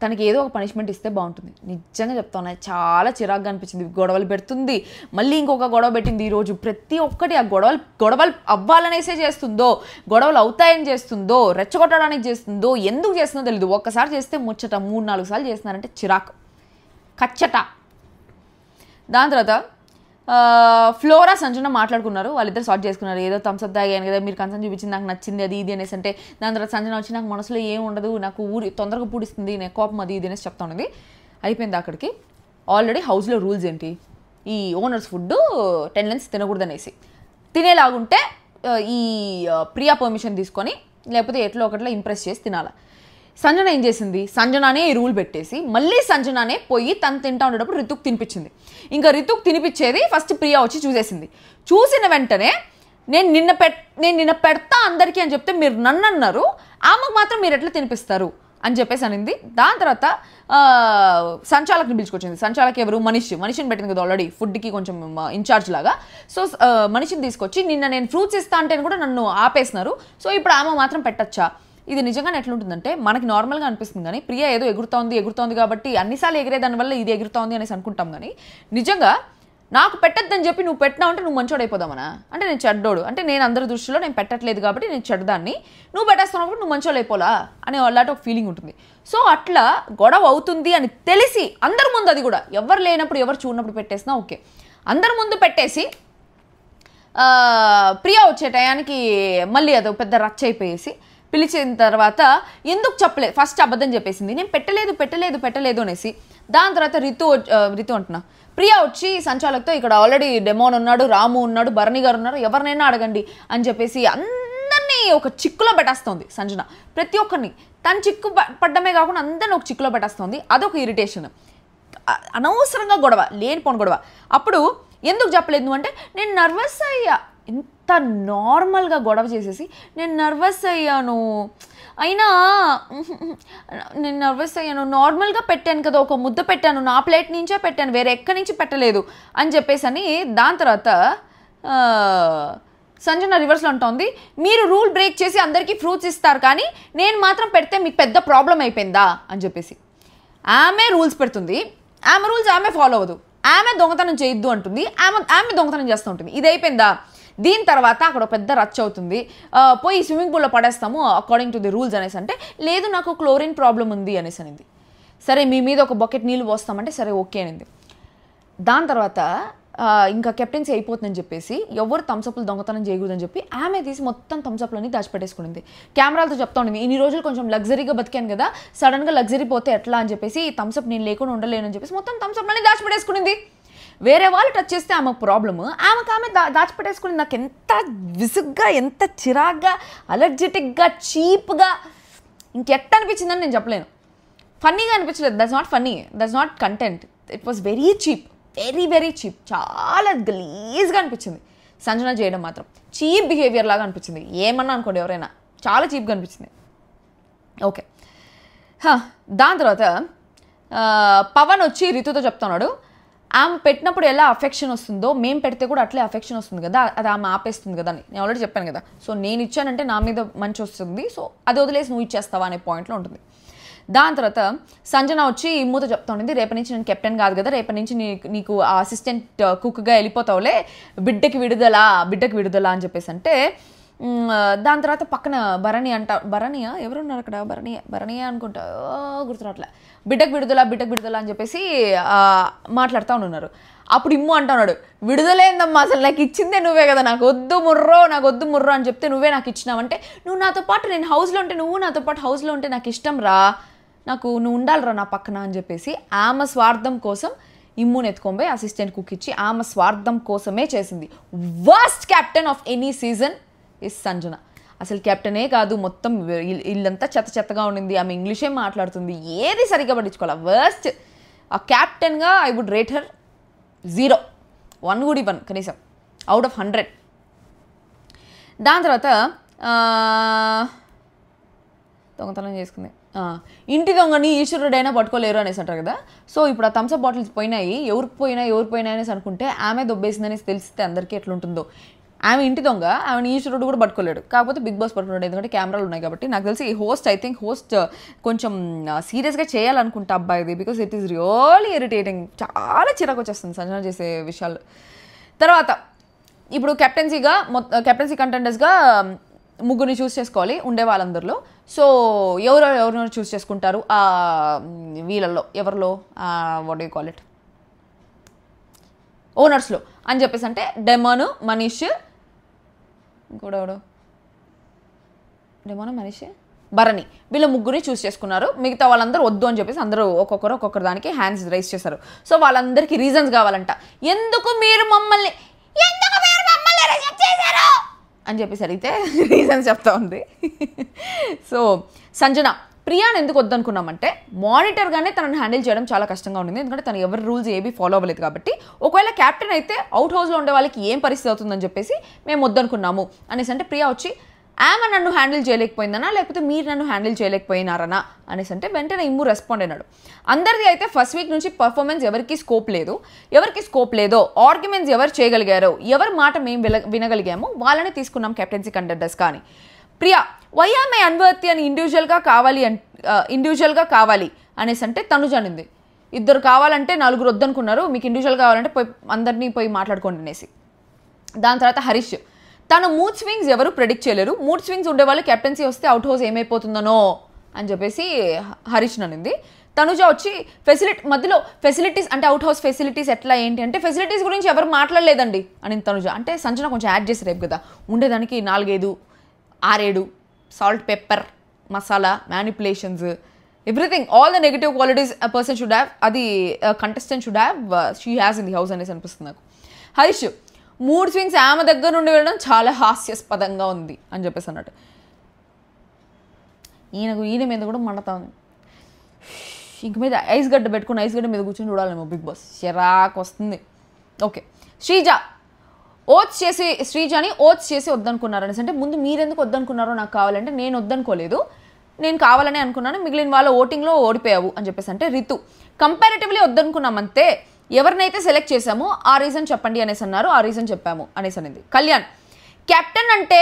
తనకి ఏదో ఒక పనిష్మెంట్ ఇస్తే బాగుంటుంది. నిజంగా చెప్తాను, చాలా చిరాగ్గా అనిపించింది. గొడవలు పెడుతుంది, మళ్ళీ ఇంకొక గొడవ పెట్టింది ఈరోజు. ప్రతి ఒక్కటి ఆ గొడవలు అవ్వాలనేసే చేస్తుందో, గొడవలు అవుతాయని చేస్తుందో, రెచ్చగొట్టడానికి చేస్తుందో, ఎందుకు చేస్తుందో తెలియదు. ఒక్కసారి చేస్తే ముచ్చట, 3-4 సార్లు చేస్తున్నారంటే చిరాకు కచ్చట. దాని తర్వాత ఫ్లోరా సంజన మాట్లాడుకున్నారు, వాళ్ళిద్దరు సార్ట్ చేసుకున్నారు. ఏదో థమ్స్అప్ తాగాను కదా, మీరు కన్సర్న్ చూపించింది, నాకు నచ్చింది అది ఇది అనేసి అంటే. దాని తర్వాత సంజన వచ్చి నాకు మనసులో ఏం ఉండదు, నాకు తొందరగా పూడిస్తుంది, నేను కోపం అది ఇది అనేసి చెప్తా ఉన్నది. అయిపోయింది అక్కడికి. ఆల్రెడీ హౌస్లో రూల్స్ ఏంటి, ఈ ఓనర్స్ ఫుడ్ 10 లెన్స్ తినకూడదు అనేసి, తినేలాగుంటే ఈ ప్రియా పర్మిషన్ తీసుకొని లేకపోతే ఎట్లో ఒకట్లో ఇంప్రెస్ చేసి తినాలి. సంజన ఏం చేసింది, సంజనానే ఈ రూల్ పెట్టేసి మళ్ళీ సంజనానే పోయి తను తింటా ఉండేటప్పుడు రితుక్ తినిపించింది. ఇంకా రితుక్ తినిపించేది ఫస్ట్ ప్రియా వచ్చి చూసేసింది. చూసిన వెంటనే నేను నిన్న పెడతా అందరికీ అని చెప్తే మీరు నన్ను అన్నారు, ఆమెకు మాత్రం మీరు ఎట్లా తినిపిస్తారు అని చెప్పేసి అనింది. దాని తర్వాత సంచాలకుని పిలుచుకొచ్చింది. సంచాలక్ ఎవరు, మనిషిని పెట్టింది కదా ఆల్రెడీ ఫుడ్కి కొంచెం ఇన్ఛార్జ్ లాగా. సో మనిషిని తీసుకొచ్చి నిన్న నేను ఫ్రూట్స్ ఇస్తా అంటే కూడా నన్ను ఆపేసినారు, సో ఇప్పుడు ఆమె మాత్రం పెట్టచ్చా. ఇది నిజంగానే ఎట్లుంటుందంటే మనకి నార్మల్గా అనిపిస్తుంది కానీ ప్రియా ఏదో ఎగురుతోంది కాబట్టి అన్నిసార్లు ఎగిరే దానివల్ల ఇది ఎగురుతోంది అనేసి అనుకుంటాం. కానీ నిజంగా నాకు పెట్టద్దని చెప్పి నువ్వు పెట్టినావు అంటే నువ్వు మంచోడు అయిపోదామనా, అంటే నేను చెడ్డోడు, అంటే నేను అందరి దృష్టిలో నేను పెట్టట్లేదు కాబట్టి నేను చెడ్డదాన్ని, నువ్వు పెట్టేస్తున్నప్పుడు నువ్వు మంచోడు అయిపోలా అనే అలాంటి ఒక ఫీలింగ్ ఉంటుంది. సో అట్లా గొడవ అవుతుంది అని తెలిసి అందరి ముందు, అది కూడా ఎవరు లేనప్పుడు ఎవరు చూడనప్పుడు పెట్టేసినా ఓకే, అందరి ముందు పెట్టేసి ప్రియా వచ్చే టయానికి మళ్ళీ అది పెద్ద రచ్చ అయిపోయేసి పిలిచిన తర్వాత ఎందుకు చెప్పలేదు, ఫస్ట్ అబద్ధం చెప్పేసింది, నేను పెట్టలేదు అనేసి. దాని తర్వాత రితు అంటున్నా ప్రియా వచ్చి సంచాలకుతో ఇక్కడ ఆల్రెడీ డెమోన్ ఉన్నాడు, రాము ఉన్నాడు, భరణి గారు ఉన్నారు, ఎవరినైనా అడగండి అని చెప్పేసి అందరినీ ఒక చిక్కులో పెట్టేస్తుంది సంజన. ప్రతి ఒక్కరిని తను చిక్కు పడ్డమే కాకుండా అందరిని ఒక చిక్కులో పెట్టేస్తుంది. అదొక ఇరిటేషన్, అనవసరంగా గొడవ, లేనిపోని గొడవ. అప్పుడు ఎందుకు చెప్పలేదు నువ్వు అంటే నేను నర్వస్ అయ్యా. ఇంత నార్మల్గా గొడవ చేసేసి నేను నర్వస్ అయ్యాను, అయినా నేను నర్వస్ అయ్యాను, నార్మల్గా పెట్టాను కదా, ఒక ముద్ద పెట్టాను, నా ప్లేట్ నుంచే పెట్టాను, వేరే ఎక్కడి నుంచి పెట్టలేదు అని చెప్పేసి అని. దాని తర్వాత సంజన రివర్స్లో ఉంటుంది, మీరు రూల్ బ్రేక్ చేసి అందరికీ ఫ్రూట్స్ ఇస్తారు కానీ నేను మాత్రం పెడితే మీకు పెద్ద ప్రాబ్లం అయిపోయిందా అని చెప్పేసి. ఆమె రూల్స్ పెడుతుంది, ఆమె రూల్స్ ఆమె ఫాలో అవ్వదు, ఆమె దొంగతనం చేయొద్దు అంటుంది, ఆమె దొంగతనం చేస్తూ ఉంటుంది. ఇది అయిపోయిందా. దీని తర్వాత అక్కడ పెద్ద రచ్చ అవుతుంది, పోయి స్విమ్మింగ్ పూల్లో పడేస్తాము అకార్డింగ్ టు ది రూల్స్ అనేసి అంటే, లేదు నాకు క్లోరిన్ ప్రాబ్లం ఉంది అనేసి అనింది. సరే మీ మీద ఒక బకెట్ నీళ్ళు పోస్తామంటే సరే ఓకే అనింది. దాని తర్వాత ఇంకా కెప్టెన్సీ అయిపోతుందని చెప్పేసి ఎవరు థమ్స్అప్లు దొంగతనం చేయకూడదని చెప్పి ఆమె తీసి మొత్తం థమ్స్అప్లని దాచిపెట్టేసుకునింది. కెమెరాలతో చెప్తా ఉండింది, ఇన్ని రోజులు కొంచెం లగ్జరీగా బతికాను కదా, సడన్గా లగ్జరీ పోతే ఎట్లా అని చెప్పేసి థమ్స్అప్ నేను లేకుండా ఉండలేనని చెప్పేసి మొత్తం థమ్స్అప్లని దాచిపెట్టేసుకునింది. వేరే వాళ్ళు టచ్ చేస్తే ఆమెకు ప్రాబ్లము, ఆమె దాచిపెట్టేసుకుని. నాకు ఎంత విసుగ్గా, ఎంత చిరాగ్గా, అలర్జెటిక్గా, చీప్గా, ఇంకెట్ట అనిపించిందని నేను చెప్పలేను. ఫన్నీగా అనిపించలేదు, that's not funny, that's not content, it was very cheap, very cheap, చాలా గలీజ్గా అనిపించింది. సంజన చేయడం మాత్రం చీప్ బిహేవియర్ లాగా అనిపించింది. ఏమన్నా అనుకోండి ఎవరైనా, చాలా చీప్గా అనిపించింది. ఓకే, దాని తర్వాత పవన్ వచ్చి రితుతో చెప్తున్నాడు, ఆమె పెట్టినప్పుడు ఎలా అఫెక్షన్ వస్తుందో మేము పెడితే కూడా అట్లే అఫెక్షన్ వస్తుంది కదా, అది ఆమె ఆపేస్తుంది కదా అని. నేను ఆల్రెడీ చెప్పాను కదా, సో నేను ఇచ్చానంటే నా మీద మంచి వస్తుంది, సో అది వదిలేసి నువ్వు ఇచ్చేస్తావా అనే పాయింట్లో ఉంటుంది. దాని తర్వాత సంజన వచ్చి ఇమ్ముతో చెప్తా ఉండింది, రేపటి నుంచి నేను కెప్టెన్ కాదు కదా, రేపటి నుంచి నీకు ఆ అసిస్టెంట్ కుక్గా వెళ్ళిపోతావులే, బిడ్డకి విడుదల అని చెప్పేసి అంటే, దాని తర్వాత పక్కన భరణియా ఎవరున్నారు అక్కడ, భరణియా అనుకుంటా, గుర్తురాట్లే, బిడ్డకు విడుదల అని చెప్పేసి మాట్లాడుతూ ఉన్నారు. అప్పుడు ఇమ్ము అంటున్నాడు, విడుదలైందమ్మా, అసలు నాకు ఇచ్చిందే నువ్వే కదా, నాకు వద్దు ముర్రో అని చెప్తే నువ్వే నాకు ఇచ్చినావంటే, నువ్వు నాతో పాటు నేను హౌస్లో ఉంటే, నువ్వు నాతో పాటు హౌస్లో ఉంటే నాకు ఇష్టం రా, నాకు నువ్వు ఉండాలిరా నా పక్కన అని చెప్పేసి ఆమె స్వార్థం కోసం ఇమ్ముని ఎత్తుకొని అసిస్టెంట్ కుక్ ఇచ్చి ఆమె స్వార్థం కోసమే చేసింది. Worst captain of any season is Sanjana. అసలు కెప్టెనే కాదు, మొత్తం ఇల్లంతా చెత్తగా ఉండింది, ఆమె ఇంగ్లీషే మాట్లాడుతుంది, ఏది సరిగ్గా పట్టించుకోవాలి. వర్స్ట్ ఆ క్యాప్టెన్గా ఐ వుడ్ రేట్ హర్ 0, 1 కూడా ఇవ్వను కనీసం, అవుట్ ఆఫ్ 100. దాని తర్వాత దొంగతనం చేసుకుంది, ఇంటి దొంగని ఈశ్వరుడైనా పట్టుకోలేరు అనేసి అంటారు కదా. సో ఇప్పుడు ఆ థమ్స్అప్ బాటిల్స్ పోయినాయి, ఎవరికి పోయినాయి అనేసి అనుకుంటే ఆమె దొబ్బేసిందనేసి తెలిస్తే అందరికీ ఎట్లుంటుందో. ఆమె ఇంటి దొంగ, ఆమెను ఈశ్వరుడు కూడా పట్టుకోలేడు, కాకపోతే బిగ్ బాస్ పట్టుకున్నాడు, ఎందుకంటే కెమెరాలు ఉన్నాయి కాబట్టి. నాకు తెలిసి ఈ హోస్ట్ కొంచెం సీరియస్గా చేయాలనుకుంటా అబ్బాయిది, because it is really irritating, చాలా చిరాకు వచ్చేస్తుంది సంజన చేసే విషయాలు. తర్వాత ఇప్పుడు కెప్టెన్సీ కంటెండర్స్గా ముగ్గురిని చూస్ చేసుకోవాలి ఉండే వాళ్ళందరిలో. సో ఎవరెవరు చూస్ చేసుకుంటారు వీళ్ళల్లో, ఎవరిలో వాట్ యూ కాల్ ఇట్, ఓనర్స్లో అని చెప్పేసి అంటే డెమోను, మనీష్, ఇంకోడెవడు, డెమోను, మనీష్, భరణి, వీళ్ళ ముగ్గురిని చూస్ చేసుకున్నారు. మిగతా వాళ్ళందరూ వద్దు అని చెప్పేసి అందరూ ఒక్కొక్కరు దానికి హ్యాండ్స్ రైజ్ చేశారు. సో వాళ్ళందరికీ రీజన్స్ కావాలంట, ఎందుకు మీరు మమ్మల్ని రిజెక్ట్ చేశారు అని చెప్పేసి అడిగితే రీజన్స్ చెప్తా ఉంది. సో సంజన ప్రియాని ఎందుకు వద్దనుకున్నామంటే, మానిటర్గానే తనని హ్యాండిల్ చేయడం చాలా కష్టంగా ఉండింది, ఎందుకంటే తను ఎవరి రూల్స్ ఏవి ఫాలో అవ్వలేదు కాబట్టి. ఒకవేళ క్యాప్టెన్ అయితే అవుట్ హౌస్లో ఉండే వాళ్ళకి ఏం పరిస్థితి అవుతుందని చెప్పేసి మేము వద్దనుకున్నాము అనేసి అంటే, ప్రియా వచ్చి ఆమె నన్ను హ్యాండిల్ చేయలేకపోయిందనా లేకపోతే మీరు నన్ను హ్యాండిల్ చేయలేకపోయినారనా అనేసి అంటే వెంటనే ఇమ్ము రెస్పాండ్ అయినాడు. అందరిది అయితే ఫస్ట్ వీక్ నుంచి పర్ఫార్మెన్స్ ఎవరికి స్కోప్ లేదో, ఆర్గ్యుమెంట్స్ ఎవరు చేయగలిగారో, ఎవరి మాట మేము వినగలిగామో వాళ్ళని తీసుకున్నాం కెప్టెన్సీ కంటెండర్స్. కానీ ప్రియా వైఆర్ఐ అన్వర్తి అని ఇండివిజువల్గా కావాలి అనేసి అంటే తనుజ అనింది, ఇద్దరు కావాలంటే 4 వద్దనుకున్నారు, మీకు ఇండివిజువల్ కావాలంటే అందరినీ పోయి మాట్లాడుకోండి అనేసి. దాని తర్వాత హరీష్, తన మూడ్ స్వింగ్స్ ఎవరు ప్రెడిక్ట్ చేయలేరు, మూడ్ స్వింగ్స్ ఉండేవాళ్ళు కెప్టెన్సీ వస్తే అవుట్ హౌస్ ఏమైపోతుందనో అని చెప్పేసి హరీష్ అనింది. తనుజ వచ్చి మధ్యలో ఫెసిలిటీస్ అంటే అవుట్ హౌస్ ఫెసిలిటీస్ ఎట్లా ఏంటి అంటే, ఫెసిలిటీస్ గురించి ఎవరు మాట్లాడలేదండి అని తనుజ అంటే. సంజన కొంచెం యాడ్ చేసి రేపు కదా, ఉండేదానికి 4, 5, 6, salt, pepper, masala, manipulations, everything, all the negative qualities a person should have, అది contestant should have, she has in the house అనేసి అనిపిస్తుంది నాకు. హరీష్ మూడ్ స్వింగ్స్ ఆమె దగ్గర నుండి వెళ్ళడం చాలా హాస్యాస్పదంగా ఉంది అని చెప్పేసి అన్నట్టు. ఈయన మీద కూడా మండతా ఉంది, ఇంక మీద ఐస్ గడ్డ పెట్టుకుని ఐస్ గడ్డ మీద కూర్చొని చూడాలేమో బిగ్ బాస్, చిరాకు వస్తుంది. ఓకే, శ్రీజాని ఓట్స్ చేసి వద్దనుకున్నారు అనేసి అంటే, ముందు మీరెందుకు వద్దనుకున్నారో నాకు కావాలంటే, నేను వద్దనుకోలేదు, నేను కావాలని అనుకున్నాను, మిగిలిన వాళ్ళ ఓటింగ్లో ఓడిపోయావు అని చెప్పేసి అంటే. రితు కంపారిటివ్లీ వద్దనుకున్నామంతే, ఎవరినైతే సెలెక్ట్ చేశామో ఆ రీజన్ చెప్పండి అనేసి అన్నారు, ఆ రీజన్ చెప్పాము అనేసి అనేది. కళ్యాణ్ కెప్టెన్ అంటే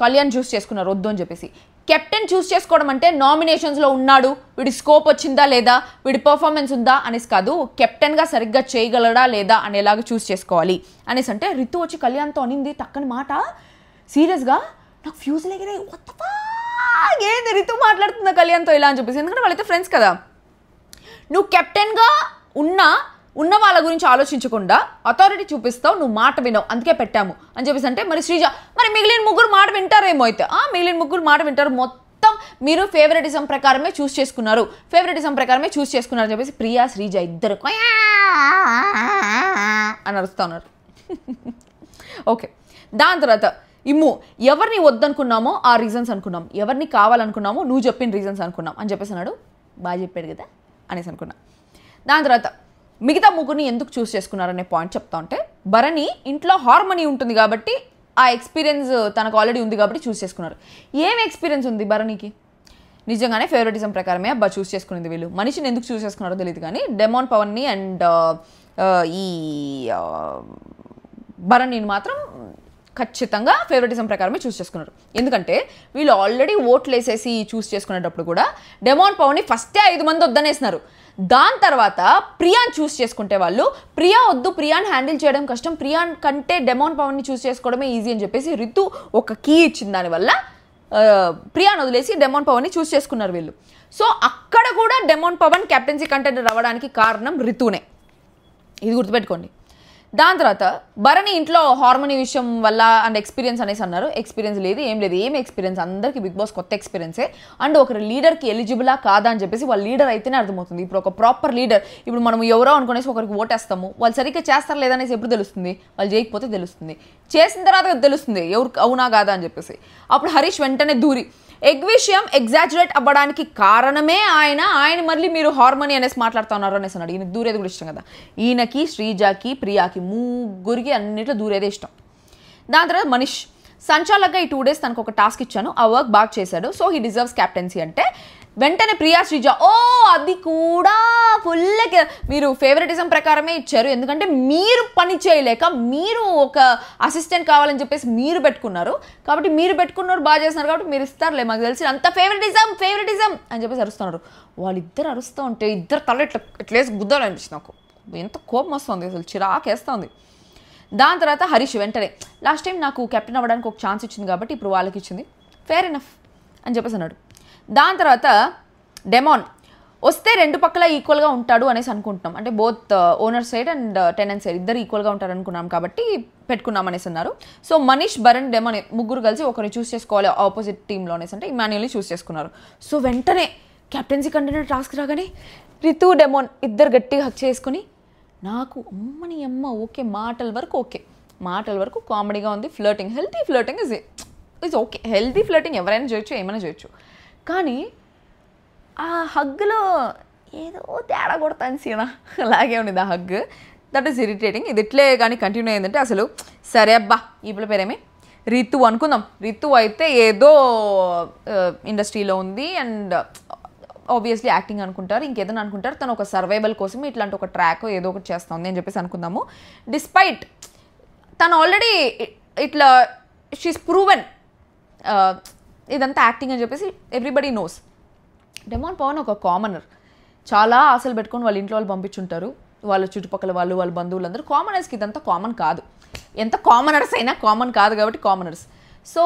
కళ్యాణ్ చూస్ చేసుకున్నారు వద్దు అని చెప్పేసి. కెప్టెన్ చూస్ చేసుకోవడం అంటే నామినేషన్స్లో ఉన్నాడు, వీడి స్కోప్ వచ్చిందా లేదా, వీడి పర్ఫార్మెన్స్ ఉందా అనేసి కాదు, కెప్టెన్గా సరిగ్గా చేయగలడా లేదా అనేలాగా చూస్ చేసుకోవాలి అనేసి అంటే. రితు వచ్చి కళ్యాణ్తో అనింది తక్కని మాట, సీరియస్గా నాకు ఫ్యూజ్ లేకనే ఏంది రితు మాట్లాడుతుందా కళ్యాణ్తో ఇలా అని చెప్పేసి, ఎందుకంటే వాళ్ళైతే ఫ్రెండ్స్ కదా. నువ్వు కెప్టెన్గా ఉన్న వాళ్ళ గురించి ఆలోచించకుండా అథారిటీ చూపిస్తావు, నువ్వు మాట వినవు, అందుకే పెట్టాము అని చెప్పేసి అంటే. మరి శ్రీజ మరి మిగిలిన 3 మాట వింటారేమో అయితే, మిగిలిన 3 మాట వింటారు, మొత్తం మీరు ఫేవరెటిజం ప్రకారమే చూస్ చేసుకున్నారు అని చెప్పేసి ప్రియా శ్రీజ ఇద్దరు అని అరుస్తూ ఉన్నారు. ఓకే, దాని తర్వాత ఇమ్ము ఎవరిని వద్దనుకున్నామో ఆ రీజన్స్ అనుకున్నాం, ఎవరిని కావాలనుకున్నామో నువ్వు చెప్పిన రీజన్స్ అనుకున్నాం అని చెప్పేసి అన్నాడు. బాగా చెప్పాడు కదా అనేసి అనుకున్నా. దాని తర్వాత మిగతా ముగ్గురిని ఎందుకు చూస్ చేసుకున్నారనే పాయింట్ చెప్తా ఉంటే, భరణి ఇంట్లో హార్మనీ ఉంటుంది కాబట్టి ఆ ఎక్స్పీరియన్స్ తనకు ఆల్రెడీ ఉంది కాబట్టి చూస్ చేసుకున్నారు. ఏం ఎక్స్పీరియన్స్ ఉంది భరణికి? నిజంగానే ఫేవరెటిజం ప్రకారమే అబ్బా చూస్ చేసుకునేది. వీళ్ళు మనిషిని ఎందుకు చూస్ చేసుకున్నారో తెలియదు కానీ డెమాన్ పవన్ని అండ్ ఈ భరణిని మాత్రం ఖచ్చితంగా ఫేవరెటిజం ప్రకారమే చూస్ చేసుకున్నారు. ఎందుకంటే వీళ్ళు ఆల్రెడీ ఓట్లు వేసేసి చూస్ చేసుకునేటప్పుడు కూడా డెమాన్ పవన్ని ఫస్టే 5 మంది వద్దనేస్తున్నారు. దాని తర్వాత ప్రియాన్ చూస్ చేసుకుంటే వాళ్ళు ప్రియా వద్దు, ప్రియాన్ హ్యాండిల్ చేయడం కష్టం, ప్రియాన్ కంటే డెమాన్ పవన్ని చూస్ చేసుకోవడమే ఈజీ అని చెప్పేసి రితు ఒక కీ ఇచ్చింది. దానివల్ల ప్రియాన్ వదిలేసి డెమాన్ పవన్ని చూస్ చేసుకున్నారు వీళ్ళు. సో అక్కడ కూడా డెమాన్ పవన్ కెప్టెన్సీ కంటెండర్ అవ్వడానికి కారణం రితునే, ఇది గుర్తుపెట్టుకోండి. దాని తర్వాత భరణి ఇంట్లో హార్మోనీ విషయం వల్ల అండ్ ఎక్స్పీరియన్స్ అనేసి అన్నారు. ఎక్స్పీరియన్స్ లేదు, ఏం లేదు. ఏం ఎక్స్పీరియన్స్? అందరికీ బిగ్ బాస్ కొత్త ఎక్స్పీరియన్సే. అండ్ ఒకరు లీడర్కి ఎలిజిబులా కాదా అని చెప్పేసి వాళ్ళు లీడర్ అయితేనే అర్థమవుతుంది. ఇప్పుడు ఒక ప్రాపర్ లీడర్, ఇప్పుడు మనం ఎవరో అనుకునేసి ఒకరికి ఓటేస్తాము, వాళ్ళు సరిగ్గా చేస్తారా లేదనేసి ఎప్పుడు తెలుస్తుంది? వాళ్ళు చేయకపోతే తెలుస్తుంది, చేసిన తర్వాత తెలుస్తుంది ఎవరు అవునా కాదా అని చెప్పేసి. అప్పుడు హరీష్ వెంటనే దూరి ఎగ్ విషయం ఎగ్జాజరేట్ అవ్వడానికి కారణమే ఆయన మళ్ళీ మీరు హార్మోనీ అనేసి మాట్లాడుతూ ఉన్నారు అనేసి అన్నాడు. ఈయనకి దూరేది కూడా ఇష్టం కదా. ఈయనకి, శ్రీజాకి, ప్రియాకి ముగ్గురికి అన్నిట్లో దూరేదే ఇష్టం. దాని తర్వాత మనీష్ సంచాలక్గా ఈ 2 days తనకు ఒక టాస్క్ ఇచ్చాను, ఆ వర్క్ బాగా చేశాడు, సో హీ డిజర్వ్స్ క్యాప్టెన్సీ అంటే వెంటనే ప్రియా, శ్రీజ అది కూడా ఫుల్ మీరు ఫేవరెటిజం ప్రకారమే ఇచ్చారు. ఎందుకంటే మీరు పని చేయలేక మీరు ఒక అసిస్టెంట్ కావాలని చెప్పేసి మీరు పెట్టుకున్నారు కాబట్టి మీరు పెట్టుకున్నారు, బాగా చేస్తున్నారు కాబట్టి మీరు ఇస్తారులే, మాకు తెలిసి అంత ఫేవరెటిజం అని చెప్పేసి అరుస్తున్నారు. వాళ్ళిద్దరు అరుస్తూ ఉంటే ఇద్దరు తల ఇట్లేసి గుద్దాలనిపిస్తుంది. నాకు ఎంత కోపం వస్తుంది, అసలు చిరాకేస్తుంది. దాని తర్వాత హరీష్ వెంటనే లాస్ట్ టైం నాకు కెప్టెన్ అవ్వడానికి ఒక ఛాన్స్ ఇచ్చింది కాబట్టి ఇప్పుడు వాళ్ళకి ఇచ్చింది, ఫేర్ ఎనఫ్ అని చెప్పేసి అన్నాడు. దాని తర్వాత డెమాన్ వస్తే 2 పక్కల ఈక్వల్గా ఉంటాడు అనేసి అనుకుంటున్నాం. అంటే both owner side and tenant side ఇద్దరు ఈక్వల్గా ఉంటారు అనుకున్నాం కాబట్టి పెట్టుకున్నాం అనేసి అన్నారు. సో మనీష్, భరణ్, డెమాన్ ముగ్గురు కలిసి ఒకరిని చూస్ చేసుకోవాలి ఆపోజిట్ టీంలో అనేసి అంటే ఇమాన్యుయల్ని చూస్ చేసుకున్నారు. సో వెంటనే కెప్టెన్సీ కంటెండర్ టాస్క్ రాగానే రితు, డెమాన్ ఇద్దరు గట్టిగా హక్ చేసుకుని నాకు అమ్మని అమ్మ ఓకే, మాటల వరకు కామెడీగా ఉంది, flirting, healthy flirting is okay. Healthy flirting ఎవరైనా చేయొచ్చు, ఏమైనా చేయొచ్చు. కానీ ఆ హగ్లో ఏదో తేడా కొడతాను సీనా, అలాగే ఉంది ఆ హగ్. That is irritating. ఇది ఇట్లే కానీ కంటిన్యూ అయిందంటే అసలు సరే అబ్బా. ఈ పిల్ల పేరేమి రితు అనుకుందాం. రితు అయితే ఏదో ఇండస్ట్రీలో ఉంది అండ్ ఆబ్వియస్లీ యాక్టింగ్ అనుకుంటారు, ఇంకేదైనా అనుకుంటారు. తను ఒక సర్వైవల్ కోసం ఇట్లాంటి ఒక ట్రాక్ ఏదో ఒకటి చేస్తుంది అని చెప్పేసి అనుకుందాము. డిస్పైట్ తను ఆల్రెడీ ఇట్లా షీస్ ప్రూవెన్ ఇదంతా యాక్టింగ్ అని చెప్పేసి ఎవ్రీబడి నోస్. డెమాన్ పవన్ ఒక కామనర్, చాలా ఆశలు పెట్టుకొని వాళ్ళ ఇంట్లో వాళ్ళు పంపించుంటారు, వాళ్ళ చుట్టుపక్కల వాళ్ళు, వాళ్ళ బంధువులందరూ. కామనర్స్కి ఇదంతా కామన్ కాదు, ఎంత కామనర్స్ అయినా కామన్ కాదు కాబట్టి కామనర్స్. సో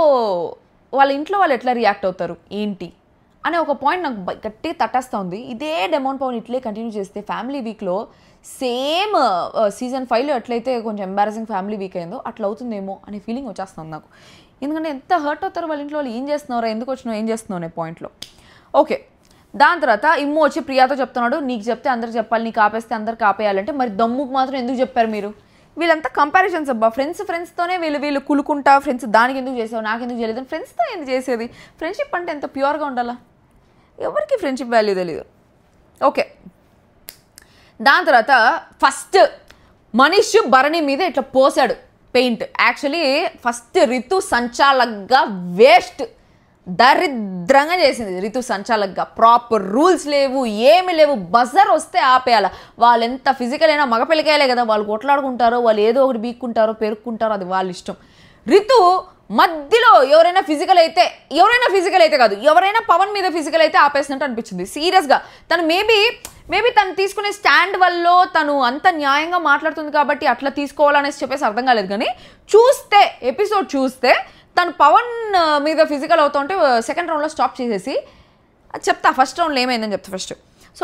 వాళ్ళ ఇంట్లో వాళ్ళు ఎట్లా రియాక్ట్ అవుతారు ఏంటి అనే ఒక పాయింట్ నాకు గట్టిగా తట్టేస్తూ ఉంది. ఇదే డెమాన్ పవన్ ఇట్లే కంటిన్యూ చేస్తే ఫ్యామిలీ వీక్లో సేమ్ సీజన్ 5లో ఎట్లయితే కొంచెం ఎంబారసింగ్ ఫ్యామిలీ వీక్ అయిందో అట్లా అవుతుందేమో అనే ఫీలింగ్ వచ్చేస్తుంది నాకు. ఎందుకంటే ఎంత హర్ట్ అవుతారు వాళ్ళ ఇంట్లో వాళ్ళు, ఏం చేస్తున్నారో, ఎందుకు వచ్చినావు, ఏం చేస్తున్నావు అనే పాయింట్లో. ఓకే. దాని తర్వాత ఇమ్ము వచ్చి ప్రియాతో చెప్తున్నాడు, నీకు చెప్తే అందరికి చెప్పాలి, నీకు ఆపేస్తే అందరికి ఆపేయాలంటే మరి దమ్ముకు మాత్రం ఎందుకు చెప్పారు మీరు? వీళ్ళంతా కంపారిజన్స్ అబ్బా. ఫ్రెండ్స్తోనే వీళ్ళు కులుకుంటా, ఫ్రెండ్స్ దానికి ఎందుకు చేసావు, నాకు ఎందుకు చేయలేదు, ఫ్రెండ్స్తో ఎందుకు చేసేది? ఫ్రెండ్షిప్ అంటే ఎంత ప్యూర్గా ఉండాలా? ఎవరికి ఫ్రెండ్షిప్ వాల్యూ తెలియదు. ఓకే. దాని తర్వాత ఫస్ట్ మనీష్ భరణి మీద ఇట్లా పోసాడు పెయింట్. యాక్చువల్లీ ఫస్ట్ రితు సంచాలక్గా వేస్ట్, దరిద్రంగా చేసింది రితు సంచాలక్గా. ప్రాపర్ రూల్స్ లేవు, ఏమి లేవు. బజర్ వస్తే ఆపేయాల. వాళ్ళు ఎంత ఫిజికల్ అయినా మగపిల్లకాయలే కదా, వాళ్ళు కొట్లాడుకుంటారో, వాళ్ళు ఏదో ఒకటి బీక్కుంటారో, పెరుక్కుంటారో, అది వాళ్ళ ఇష్టం. రితు మధ్యలో ఎవరైనా ఫిజికల్ అయితే కాదు, ఎవరైనా పవన్ మీద ఫిజికల్ అయితే ఆపేసినట్టు అనిపించింది సీరియస్గా. తను మేబీ తను తీసుకునే స్టాండ్ వల్ల తను అంత న్యాయంగా మాట్లాడుతుంది కాబట్టి అట్లా తీసుకోవాలనేసి చెప్పేసి అర్థం కాలేదు. కానీ ఎపిసోడ్ చూస్తే తను పవన్ మీద ఫిజికల్ అవుతుంటే సెకండ్ రౌండ్లో స్టాప్ చేసేసి చెప్తా ఫస్ట్ రౌండ్లో ఏమైందని చెప్తా.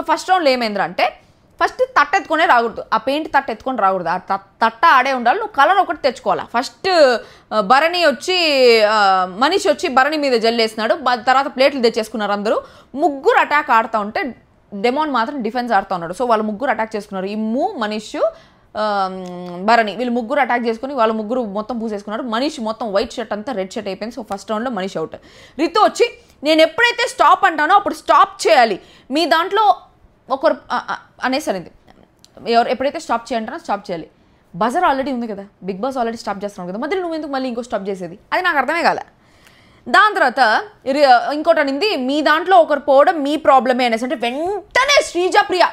ఫస్ట్ రౌండ్లో ఏమైందిరా అంటే ఫస్ట్ తట్ట ఎత్తుకొనే రాకూడదు, ఆ పెయింట్ తట్ట ఎత్తుకొని రాకూడదు, ఆ తట్ట ఆడే ఉండాలి. నువ్వు కలర్ ఒకటి తెచ్చుకోవాలా. ఫస్ట్ మనీష్ వచ్చి భరణి మీద జల్లేసినాడు, తర్వాత ప్లేట్లు తెచ్చేసుకున్నారు అందరూ. ముగ్గురు అటాక్ ఆడుతూ ఉంటే డెమాన్ మాత్రం డిఫెన్స్ ఆడుతూ ఉన్నాడు. సో వాళ్ళు ముగ్గురు అటాక్ చేసుకున్నారు, ఇమ్ము, మనీష్, భరణి. వీళ్ళు ముగ్గురు అటాక్ చేసుకుని వాళ్ళు ముగ్గురు మొత్తం పూసేసుకున్నారు. మనీష్ మొత్తం వైట్ షర్ట్ అంతా రెడ్ షర్ట్ అయిపోయింది. సో ఫస్ట్ రౌండ్లో మనీష్ అవుట్. రితు వచ్చి నేను ఎప్పుడైతే స్టాప్ అంటానో అప్పుడు స్టాప్ చేయాలి, మీ దాంట్లో ఒకరు అనేసి అనేది. ఎప్పుడైతే స్టాప్ చేయంటానో స్టాప్ చేయాలి. బజర్ ఆల్రెడీ ఉంది కదా, బిగ్ బాస్ ఆల్రెడీ స్టాప్ చేస్తున్నావు కదా, మధ్యలో నువ్వు ఎందుకు మళ్ళీ ఇంకో స్టాప్ చేసేది, అది నాకు అర్థమే కాలే. దాని తర్వాత ఇంకోటి అనింది, మీ దాంట్లో ఒకరు పోవడం మీ ప్రాబ్లమే అనేసి. అంటే వెంటనే శ్రీజప్రియ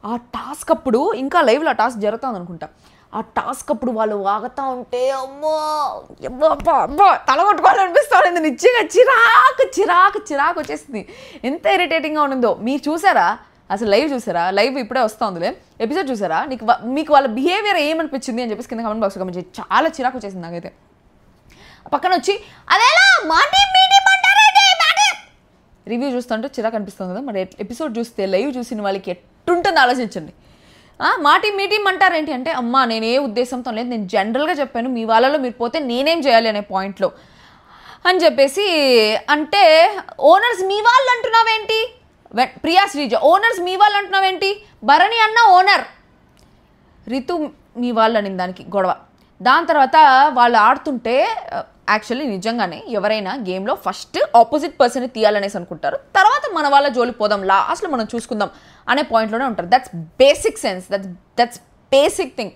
ఆ టాస్క్ అప్పుడు, ఇంకా లైవ్లో ఆ టాస్క్ జరుగుతుంది అనుకుంటా, ఆ టాస్క్ అప్పుడు వాళ్ళు వాగుతూ ఉంటే అమ్మో అబ్బా తల కొట్టుకోవాలనిపిస్తుంది నిజంగా. చిరాకు చిరాకు చిరాకు వచ్చేసింది, ఎంత ఇరిటేటింగ్గా ఉండిందో. మీరు చూసారా అసలు లైవ్ చూసారా? లైవ్ ఇప్పుడే వస్తూ ఉందిలే, ఎపిసోడ్ చూసారా? మీకు వాళ్ళ బిహేవియర్ ఏమనిపించింది అని చెప్పేసి కింద కమెంట్ బాక్స్లో కమెంట్ చేసి. చాలా చిరాకు వచ్చేసింది నాకైతే. పక్కన వచ్చి అదేలా రివ్యూ చూస్తుంటే చిరాకు అనిపిస్తుంది కదా, మరి ఎపిసోడ్ చూస్తే లైవ్ చూసిన వాళ్ళకి ఎట్టుంటుందో ఆలోచించండి. మాటి మీటిం అంటారేంటి అంటే, అమ్మా నేను ఏ ఉద్దేశంతో లేదు, నేను జనరల్గా చెప్పాను, మీ వాళ్ళలో మీరు పోతే నేనేం చేయాలి అనే పాయింట్లో అని చెప్పేసి. అంటే ఓనర్స్ మీ వాళ్ళు అంటున్నావేంటి ప్రియా శ్రీజ, ఓనర్స్ మీ వాళ్ళు అంటున్నావేంటి, భరణి అన్న ఓనర్, రితు మీ వాళ్ళు అనింది దానికి గొడవ. దాని తర్వాత వాళ్ళు ఆడుతుంటే యాక్చువల్లీ నిజంగానే ఎవరైనా గేమ్లో ఫస్ట్ ఆపోజిట్ పర్సన్ని తీయాలనేసి అనుకుంటారు, తర్వాత మన వాళ్ళ జోలికి పోదాం, లాస్ట్లో మనం చూసుకుందాం అనే పాయింట్లోనే ఉంటారు. That's basic sense, that's basic thing.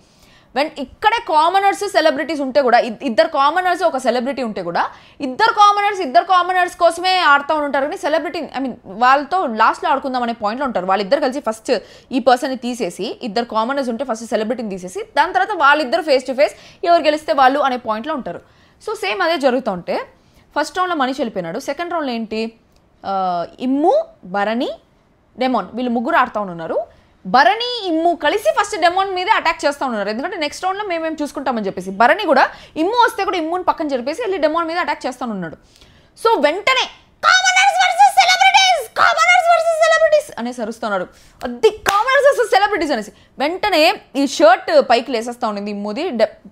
When ఇక్కడే కామనర్స్ సెలబ్రిటీస్ ఉంటే కూడా, ఇద్దరు కామనర్స్ ఒక సెలబ్రిటీ ఉంటే కూడా, ఇద్దరు కామనర్స్ కోసమే ఆడుతూ ఉంటారు. కానీ సెలబ్రిటీ వాళ్ళతో లాస్ట్లో ఆడుకుందాం అనే పాయింట్లో ఉంటారు. వాళ్ళిద్దరు కలిసి ఫస్ట్ ఈ పర్సన్ని తీసేసి, ఇద్దరు కామనర్స్ ఉంటే ఫస్ట్ సెలబ్రిటీని తీసేసి, దాని తర్వాత వాళ్ళిద్దరు ఫేస్ టు ఫేస్ ఎవరు గెలిస్తే వాళ్ళు అనే పాయింట్లో ఉంటారు. సో సేమ్ అదే జరుగుతూ ఉంటే ఫస్ట్ రౌండ్లో మనీష్ వెళ్ళిపోయినాడు, సెకండ్ రౌండ్లో ఏంటి, ఇమ్ము, భరణి, డెమోన్ వీళ్ళు ముగ్గురు ఆడుతూ ఉన్నారు. భరణి ఇమ్ము కలిసి ఫస్ట్ డెమోన్ మీదే అటాక్ చేస్తూ ఉన్నారు, ఎందుకంటే నెక్స్ట్ రౌండ్లో మేమేం చూసుకుంటామని చెప్పేసి. భరణి కూడా ఇమ్ము వస్తే కూడా ఇమ్ముని పక్కన జరిపేసి వెళ్ళి డెమోన్ మీద అటాక్ చేస్తూ ఉన్నాడు. సో వెంటనే కామనర్స్ వర్సెస్ సెలబ్రిటీస్ అనేసి అరుస్తున్నాడు. అది కామనర్స్ వర్సెస్ సెలబ్రిటీస్ అనేసి వెంటనే ఈ షర్ట్ పైకి లేసేస్తూ ఉండింది ఇమ్ముది,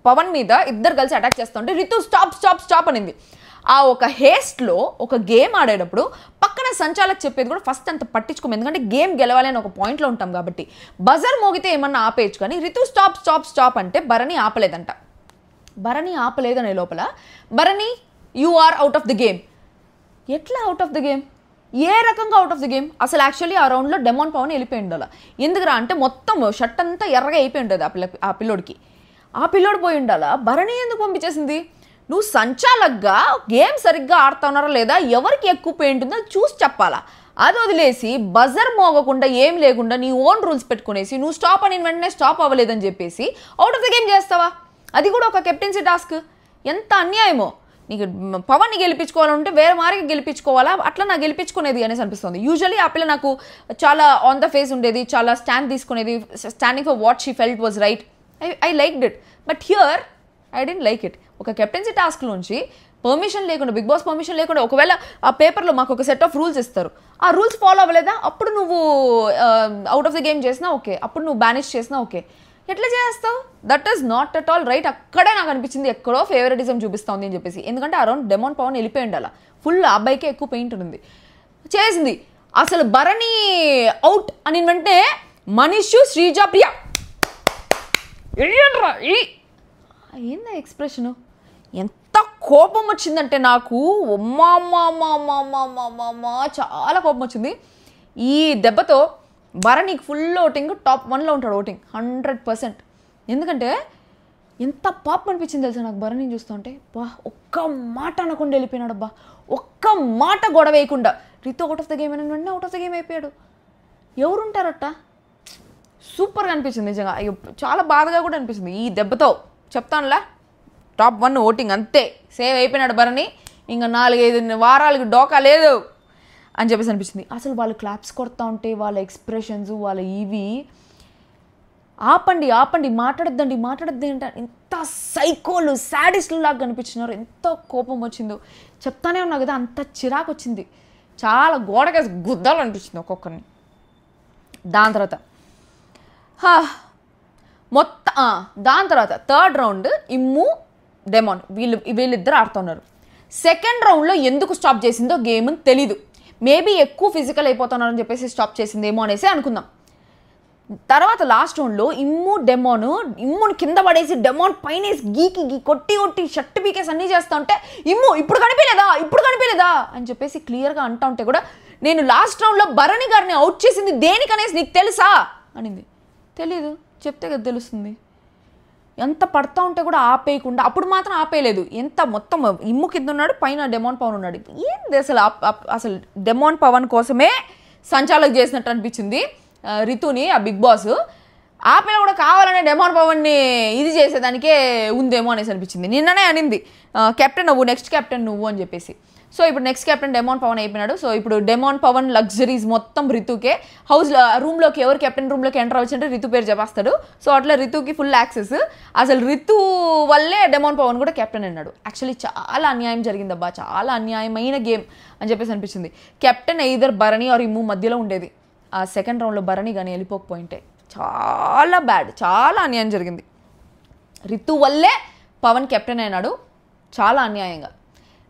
పవన్ మీద ఇద్దరు కలిసి అటాక్ చేస్తూ ఉంటే రితు స్టాప్ అనింది. ఆ ఒక హేస్ట్లో ఒక గేమ్ ఆడేటప్పుడు పక్కన సంచాలక్ చెప్పేది కూడా ఫస్ట్ అంత పట్టించుకోము, ఎందుకంటే గేమ్ గెలవాలి అని ఒక పాయింట్లో ఉంటాం కాబట్టి. బజర్ మోగితే ఏమన్నా ఆపేయచ్చు, కానీ రితు స్టాప్ అంటే భరణి ఆపలేదంట. భరణి ఆపలేదనే లోపల Bharani you are out of the game. ఎట్లా అవుట్ ఆఫ్ ద గేమ్, ఏ రకంగా అవుట్ ఆఫ్ ద గేమ్? అసలు యాక్చువల్లీ ఆ రౌండ్లో డెమోన్ పవన్ వెళ్ళిపోయి ఉండాలి. ఎందుకురా అంటే మొత్తం షర్ట్ అంతా ఎర్రగా అయిపోయి ఉంటుంది ఆ పిల్లోడికి. ఆ పిల్లోడు పోయి ఉండాలా, భరణి ఎందుకు పంపించేసింది? నువ్వు సంచాలక్గా గేమ్ సరిగ్గా ఆడుతున్నారా లేదా, ఎవరికి ఎక్కువ పెయింట్ ఉందో చూసి చెప్పాలా. అది వదిలేసి బజర్ మోగకుండా ఏం లేకుండా నీ ఓన్ రూల్స్ పెట్టుకునేసి నువ్వు స్టాప్ అని వెంటనే స్టాప్ అవ్వలేదని చెప్పేసి అవుట్ ఆఫ్ ద గేమ్ చేస్తావా? అది కూడా ఒక కెప్టెన్సీ టాస్క్. ఎంత అన్యాయమో. నీకు పవన్ని గెలిపించుకోవాలంటే వేరే మార్గం గెలిపించుకోవాలా, అట్లా నాకు గెలిపించుకునేది అనేసి అనిపిస్తుంది. యూజువల్లీ ఆ పిల్ల నాకు చాలా ఆన్ ద ఫేస్ ఉండేది, చాలా స్టాండ్ తీసుకునేది, standing for what she felt was right. I liked it. But here I don't like it. ఒక కెప్టెన్సీ టాస్క్ నుంచి పర్మిషన్ లేకుండా, బిగ్ బాస్ పర్మిషన్ లేకుండా, ఒకవేళ ఆ పేపర్లో మాకు ఒక సెట్ ఆఫ్ రూల్స్ ఇస్తారు, ఆ రూల్స్ ఫాలో అవ్వలేదా, అప్పుడు నువ్వు అవుట్ ఆఫ్ ద గేమ్ చేసినా ఓకే, అప్పుడు నువ్వు బ్యానిష్ చేసినా ఓకే. ఎట్లా చేస్తావు? That is not at all right. అక్కడే నాకు అనిపించింది ఎక్కడో ఫేవరెటిజం చూపిస్తుంది అని చెప్పేసి. ఎందుకంటే అరౌండ్ డెమోన్ పవన్ వెళ్ళిపోయి ఉండాలి, ఫుల్ ఆ అబ్బాయికే ఎక్కువ పెయింట్ ఉంది చేసింది. అసలు భరణి అవుట్ అని వెంటనే మనీష్ శ్రీజప్రియ ఏందా ఎక్స్ప్రెషను, ఎంత కోపం వచ్చిందంటే నాకు చాలా కోపం వచ్చింది. ఈ దెబ్బతో భరణికి ఫుల్ ఓటింగ్, టాప్ 1లో ఉంటాడు ఓటింగ్ 100%. ఎందుకంటే ఎంత పాపం అనిపించింది తెలుసా నాకు భరణి చూస్తుంటే. బా ఒక్క మాట అనకుండా వెళ్ళిపోయినాడు, అబ్బా ఒక్క మాట గొడవ వేయకుండా. Ritu out of the game అని వెంటనే అవుట్ ఆఫ్ ద గేమ్ అయిపోయాడు. ఎవరుంటారట? సూపర్గా అనిపించింది నిజంగా. అయ్యో చాలా బాధగా కూడా అనిపిస్తుంది ఈ దెబ్బతో. చెప్తానులా, టాప్ 1 ఓటింగ్ అంతే, సేవ్ అయిపోయినాడు భరణి, ఇంకా 4-5 వారాలకి డోకా లేదు అని చెప్పేసి అనిపించింది. అసలు వాళ్ళు క్లాప్స్ కొడతా ఉంటే వాళ్ళ ఎక్స్ప్రెషన్స్, వాళ్ళ ఇవి ఆపండి మాట్లాడద్దండి అంటే ఎంత సైకోలు సాడిస్టులు లాగా కనిపించినారు. ఎంత కోపం వచ్చిందో చెప్తానే ఉన్నా కదా, అంత చిరాకు వచ్చింది. చాలా గోడకేసి గుద్దాలు అనిపించింది ఒక్కొక్కరిని. దాని తర్వాత దాని తర్వాత థర్డ్ రౌండ్ ఇమ్ము డెమోన్ వీళ్ళిద్దరు ఆడుతున్నారు. సెకండ్ రౌండ్లో ఎందుకు స్టాప్ చేసిందో గేమ్ తెలీదు. మేబీ ఎక్కువ ఫిజికల్ అయిపోతున్నారని చెప్పేసి స్టాప్ చేసిందేమో అనేసి అనుకుందాం. తర్వాత లాస్ట్ రౌండ్లో ఇమ్ముని కింద పడేసి డెమోన్ పైన గీకి కొట్టి షర్ట్ పీకేసి అన్నీ చేస్తూ ఉంటే ఇమ్ము ఇప్పుడు కనిపించలేదా అని చెప్పేసి క్లియర్గా అంటూ ఉంటే కూడా, నేను లాస్ట్ రౌండ్లో భరణి గారిని అవుట్ చేసింది దేనికనేసి నీకు తెలుసా అనింది. తెలీదు, చెప్తే కదా తెలుస్తుంది. ఎంత పడతా ఉంటే కూడా ఆపేయకుండా, అప్పుడు మాత్రం ఆపేయలేదు, ఎంత మొత్తం ఇమ్ము కింద ఉన్నాడు, పైన డెమాన్ పవన్ ఉన్నాడు. ఏంది అసలు అసలు డెమాన్ పవన్ కోసమే సంచాలక్ చేసినట్టు అనిపించింది రితుని ఆ బిగ్ బాస్. ఆ పిల్ల కూడా కావాలనే డెమాన్ పవన్ని ఇది చేసేదానికే ఉందేమో అనేసి అనిపించింది. నిన్ననే అనింది కెప్టెన్ నువ్వు, నెక్స్ట్ కెప్టెన్ నువ్వు అని చెప్పేసి. సో ఇప్పుడు నెక్స్ట్ కెప్టెన్ డెమాన్ పవన్ అయిపోయినాడు. సో ఇప్పుడు డెమాన్ పవన్ లగ్జరీస్ మొత్తం రితుకే. రూమ్లోకి ఎవరు కెప్టెన్ రూమ్లోకి ఎంటర్ అవ్వచ్చు అంటే రితు పేరు చెప్పేస్తాడు. సో అట్లా రితుకి ఫుల్ యాక్సెస్. అసలు రితు వల్లే డెమాన్ పవన్ కూడా కెప్టెన్ అన్నాడు. యాక్చువల్లీ చాలా అన్యాయం జరిగిందబ్బా, చాలా అన్యాయమైన గేమ్ అని చెప్పేసి అనిపించింది. కెప్టెన్ ఎయిదర్ భరణి ఆర్ ఇమ్ము మధ్యలో ఉండేది. ఆ సెకండ్ రౌండ్లో భరణి కానీ వెళ్ళిపోకపోయింటే చాలా బ్యాడ్, చాలా అన్యాయం జరిగింది. రితు వల్లే పవన్ కెప్టెన్ అయినాడు, చాలా అన్యాయంగా.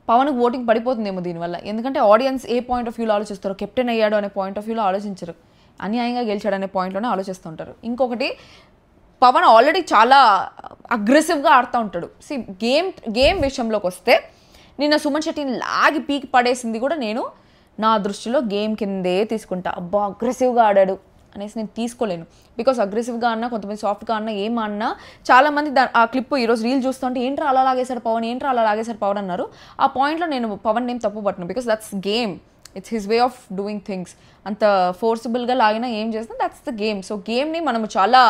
పవన్కి ఓటింగ్ పడిపోతుందేమో దీనివల్ల, ఎందుకంటే ఆడియన్స్ ఏ పాయింట్ ఆఫ్ వ్యూలో ఆలోచిస్తారో, కెప్టెన్ అయ్యాడు అనే పాయింట్ ఆఫ్ వ్యూలో ఆలోచించరు, అన్యాయంగా గెలిచాడు అనే పాయింట్లోనే ఆలోచిస్తూ ఉంటారు. ఇంకొకటి, పవన్ ఆల్రెడీ చాలా అగ్రెసివ్గా ఆడుతూ ఉంటాడు. గేమ్ విషయంలోకి వస్తే నిన్న సుమన్ శెట్టిని లాగి పీకి పడేసింది కూడా నేను నా దృష్టిలో గేమ్ కిందే తీసుకుంటా. అబ్బా అగ్రెసివ్గా ఆడాడు అనేసి నేను తీసుకోలేను. బికాస్ అగ్రెసివ్గా అన్నా, కొంతమంది సాఫ్ట్గా అన్నా, ఏమన్నా చాలామంది ఆ క్లిప్ ఈరోజు రీల్ చూస్తుంటే ఏంట్రా అలా లాగేశాడు పవన్, ఏంట్రా అలా లాగేశాడు పవన్ అన్నారు. ఆ పాయింట్లో నేను పవన్ నేమ్ తప్పు పట్టను. Because that's game, it's his way of doing things. అంత ఫోర్సిబుల్గా లాగినా ఏం చేసినా దట్స్ ద గేమ్. సో గేమ్ని మనం చాలా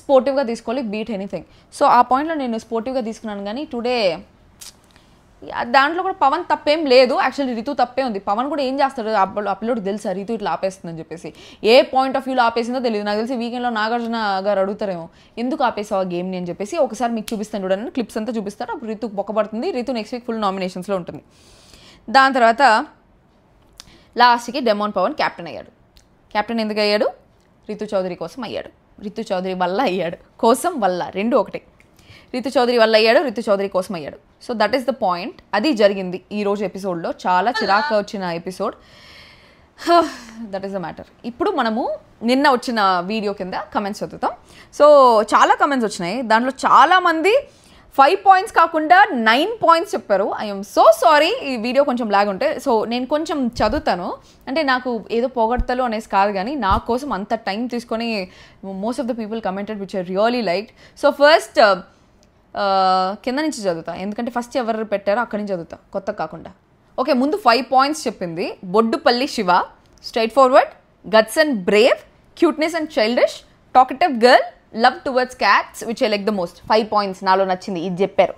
స్పోర్టివ్గా తీసుకోవాలి, బీట్ ఎనీథింగ్. సో ఆ పాయింట్లో నేను స్పోర్టివ్గా తీసుకున్నాను. కానీ టుడే దాంట్లో కూడా పవన్ తప్పేం లేదు, యాక్చువల్లీ రితు తప్పే ఉంది. పవన్ కూడా ఏం చేస్తాడు, అప్లోడ్ తెలుసా రితు ఇట్లా ఆపేస్తుందని చెప్పేసి. ఏ పాయింట్ ఆఫ్ వ్యూలో ఆపేసిందో తెలియదు. నాకు తెలిసి వీకెండ్లో నాగార్జున గారు అడుగుతారేమో ఎందుకు ఆపేసావు ఆ గేమ్ని అని చెప్పేసి. ఒకసారి మీకు చూపిస్తాను చూడండి, క్లిప్స్ అంతా చూపిస్తారు. అప్పుడు రితు బొక్కబడుతుంది. రితు నెక్స్ట్ వీక్ ఫుల్ నామినేషన్స్లో ఉంటుంది. దాని తర్వాత లాస్ట్కి డెమాన్ పవన్ కెప్టెన్ అయ్యాడు. కెప్టెన్ ఎందుకు అయ్యాడు? రితు చౌదరి కోసం అయ్యాడు. రితు చౌదరి వల్ల అయ్యాడు, కోసం వల్ల రెండు ఒకటే. రితు చౌదరి వల్ల అయ్యాడు, రితు చౌదరి కోసం అయ్యాడు. So that is the point. అది జరిగింది ఈరోజు ఎపిసోడ్లో. చాలా చిరాకు వచ్చిన episode. That is the matter. ఇప్పుడు మనము నిన్న వచ్చిన వీడియో కింద కమెంట్స్ చదువుతాం. సో చాలా కమెంట్స్ వచ్చినాయి. దాంట్లో చాలామంది 5 పాయింట్స్ కాకుండా 9 పాయింట్స్ చెప్పారు. ఐఎమ్ సో సారీ, ఈ వీడియో కొంచెం లాగ్ ఉంటే. సో నేను కొంచెం చదువుతాను, అంటే నాకు ఏదో పొగడతలు అనేసి కాదు, కానీ నా కోసం అంత టైం తీసుకొని most of the people commented which I really like. So first కింద నుంచి చదువుతా, ఎందుకంటే ఫస్ట్ ఎవరు పెట్టారో అక్కడి నుంచి చదువుతా, కొత్త కాకుండా. ఓకే, ముందు 5 పాయింట్స్ చెప్పింది. Boddupalli Shiva, straight forward, guts and brave, cuteness and childish, talkative girl, love towards cats which I like the most. 5 points నాలో నచ్చింది, ఇది చెప్పారు.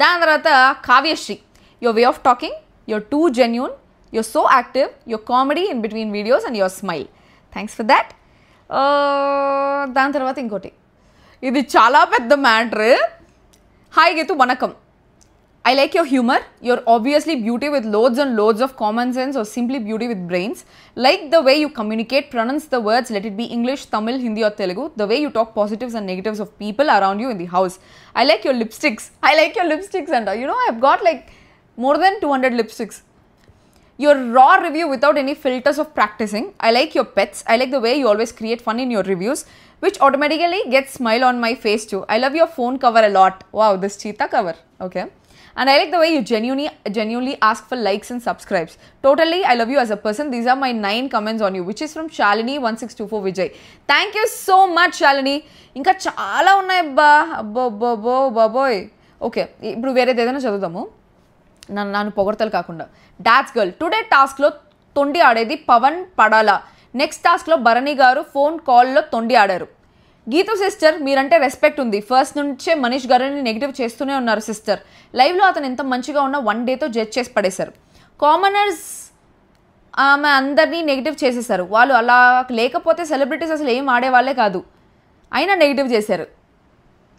దాని తర్వాత Kavyasri, your way of talking, your too genuine, your so active, your comedy in between videos and your smile. Thanks for that. దాని తర్వాత ఇంకోటి, ఇది చాలా పెద్ద matter. Hi Geetu, vanakkam. I like your humor. You're obviously beauty with loads and loads of common sense, or simply beauty with brains. Like the way you communicate, pronounce the words, let it be English, Tamil, Hindi or Telugu. The way you talk positives and negatives of people around you in the house. I like your lipsticks. And you know, I've got like more than 200 lipsticks. Your raw review without any filters of practicing. I like your pets. I like the way you always create fun in your reviews, which automatically gets smile on my face too. I love your phone cover a lot. Wow, this cheetah cover. Okay. And I like the way you genuinely ask for likes and subscribes. Totally, I love you as a person. These are my 9 comments on you, which is from Shalini 1624 Vijay. Thank you so much, Shalini. Inka chaala unnai baboy. Okay, ఇప్పుడు వేరేది ఏదైనా చదువుదాము, నన్ను పొగడతలు కాకుండా. Dots girl, today టాస్క్లో తొండి ఆడేది పవన్ పడాలా. Next టాస్క్లో Bharani garu phone కాల్లో తొండి ఆడారు. గీతు సిస్టర్, మీరంటే రెస్పెక్ట్ ఉంది. ఫస్ట్ నుంచే మనీష్ గారిని నెగిటివ్ చేస్తూనే ఉన్నారు సిస్టర్. లైవ్లో అతను ఎంత మంచిగా ఉన్నా 1 డేతో జడ్జ్ చేసి పడేశారు. కామనర్స్ ఆమె అందరినీ నెగిటివ్ చేసేసారు. వాళ్ళు అలా లేకపోతే సెలబ్రిటీస్ అసలు ఏం ఆడేవాళ్ళే కాదు, అయినా నెగిటివ్ చేశారు.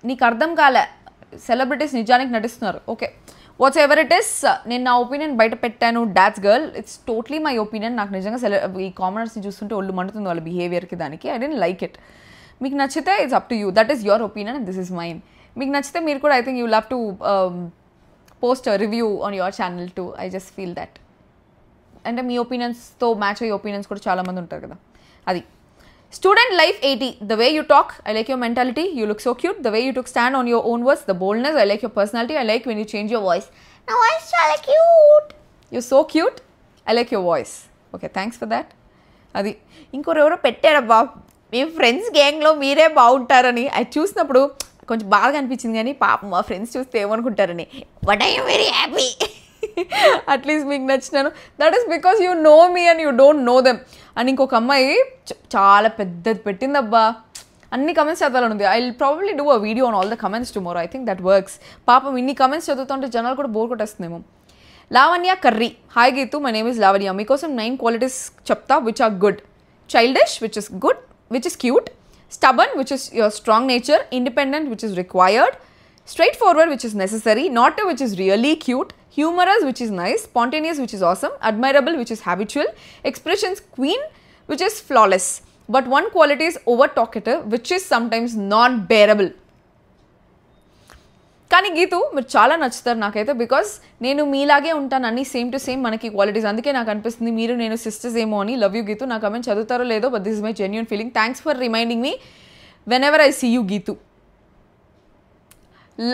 నీకు అర్థం కాలే, సెలబ్రిటీస్ నిజానికి నటిస్తున్నారు. Okay, what's ever it is, నేను నా ఒపీనియన్ బయట పెట్టాను. That's girl, it's totally my opinion. నాకు నిజంగా ఈ కామనర్స్ని చూస్తుంటే ఒళ్ళు మండుతుంది వాళ్ళ బిహేవియర్కి, దానికి ఐ డోంట్ లైక్ ఇట్. మీకు నచ్చితే it's up to you, that is your opinion and this is mine. మీకు నచ్చితే మీరు కూడా I think you love to post review on your channel too. I just feel that. అంటే మీ ఒపీనియన్స్తో match అయ్యే opinions కూడా చాలామంది ఉంటారు కదా, అది. Student life 80, the way you talk, I like your mentality, you look so cute. The way you took stand on your own words, the boldness, I like your personality, I like when you change your voice. నా voice చాలా cute, you so cute, I like your voice. Okay, thanks for that. అది. ఇంకొరెవరో పెట్టారబ్బా, మీ friends గ్యాంగ్లో మీరే బాగుంటారని. అది చూసినప్పుడు కొంచెం బాగా అనిపించింది కానీ పాపం మా ఫ్రెండ్స్ చూస్తే ఏమనుకుంటారని, but I am very happy at least మీకు నచ్చినాను. That is because you know me and you don't know them. And ఇంకొక అమ్మాయి చాలా పెద్దది పెట్టిందబ్బా, అన్ని కమెంట్స్ చదవాలని ఉంది. I will probably do a video on all the comments tomorrow. I think that works. పాపం ఇన్ని కమెంట్స్ చదువుతుంటే జనాలు కూడా బోర్ కొట్టేస్తుందేమో. Lavanya Karri, hi Geetu, my name is Lavanya. మీకోసం 9 క్వాలిటీస్ చెప్తా which are good. Childish which is good, which is cute. Stubborn which is your strong nature. Independent which is required. Straightforward which is necessary. Naughty which is really cute. Humorous which is nice. Spontaneous which is awesome. Admirable which is habitual. Expressions queen which is flawless. But one quality is over talkative which is sometimes not bearable. కానీ గీతు మీరు చాలా నచ్చుతారు నాకైతే, because నేను మీలాగే ఉంటాను, అన్ని same to same మనకి క్వాలిటీస్. అందుకే నాకు అనిపిస్తుంది మీరు నేను సిస్టర్స్ ఏమో అని. Love you Geethu. నా కమెంట్ చదువుతారో లేదో, but this is my genuine feeling. Thanks for reminding me whenever I see you Geethu.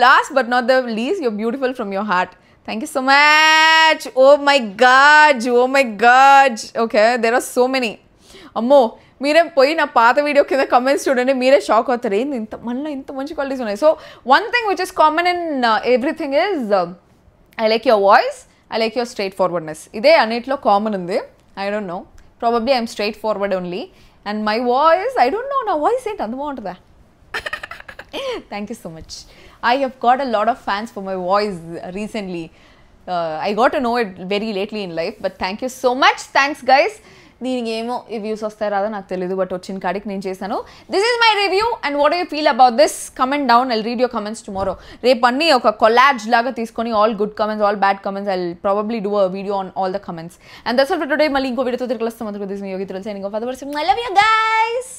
Last but not the least, you're beautiful from your heart. Thank you so much. Oh my god. Oh my god. Okay, there are so many. అమ్మో, మీరే పోయి నా పాత video కింద comments చూడండి, మీరే shock అవుతారు, ఏంది ఇంత మనలో ఇంత మంచి క్వాలిటీస్ ఉన్నాయి. So one thing which is common in everything is I like your voice, I like your straight forwardness. ఇదే అన్నిట్లో కామన్ ఉంది. I don't know, probably I'm straight forward only. And my voice, I don't know, నా voice ఏంటి అంత బాగుంటుందా? Thank you so much. I have got a lot of fans for my voice recently. I got to know it very lately in life, but thank you so much. Thanks guys. దీనికి ఏమో ఈ views వస్తాయి రాదా నాకు తెలియదు, but వచ్చిన కాడికి నేను చేశాను. This is my review and what you feel about this? Comment down. I'll read your comments tomorrow. రేపు అన్ని ఒక కొలాజ్ లాగా తీసుకొని all good comments, all bad comments, I'll probably do a video on all the comments. And that's all for today. మళ్ళీ ఇంకో వీడియోతో తిరిగి వస్తాం. అందుకు దిస్ మీ యోగితులు signing off. Otherwise I love you guys.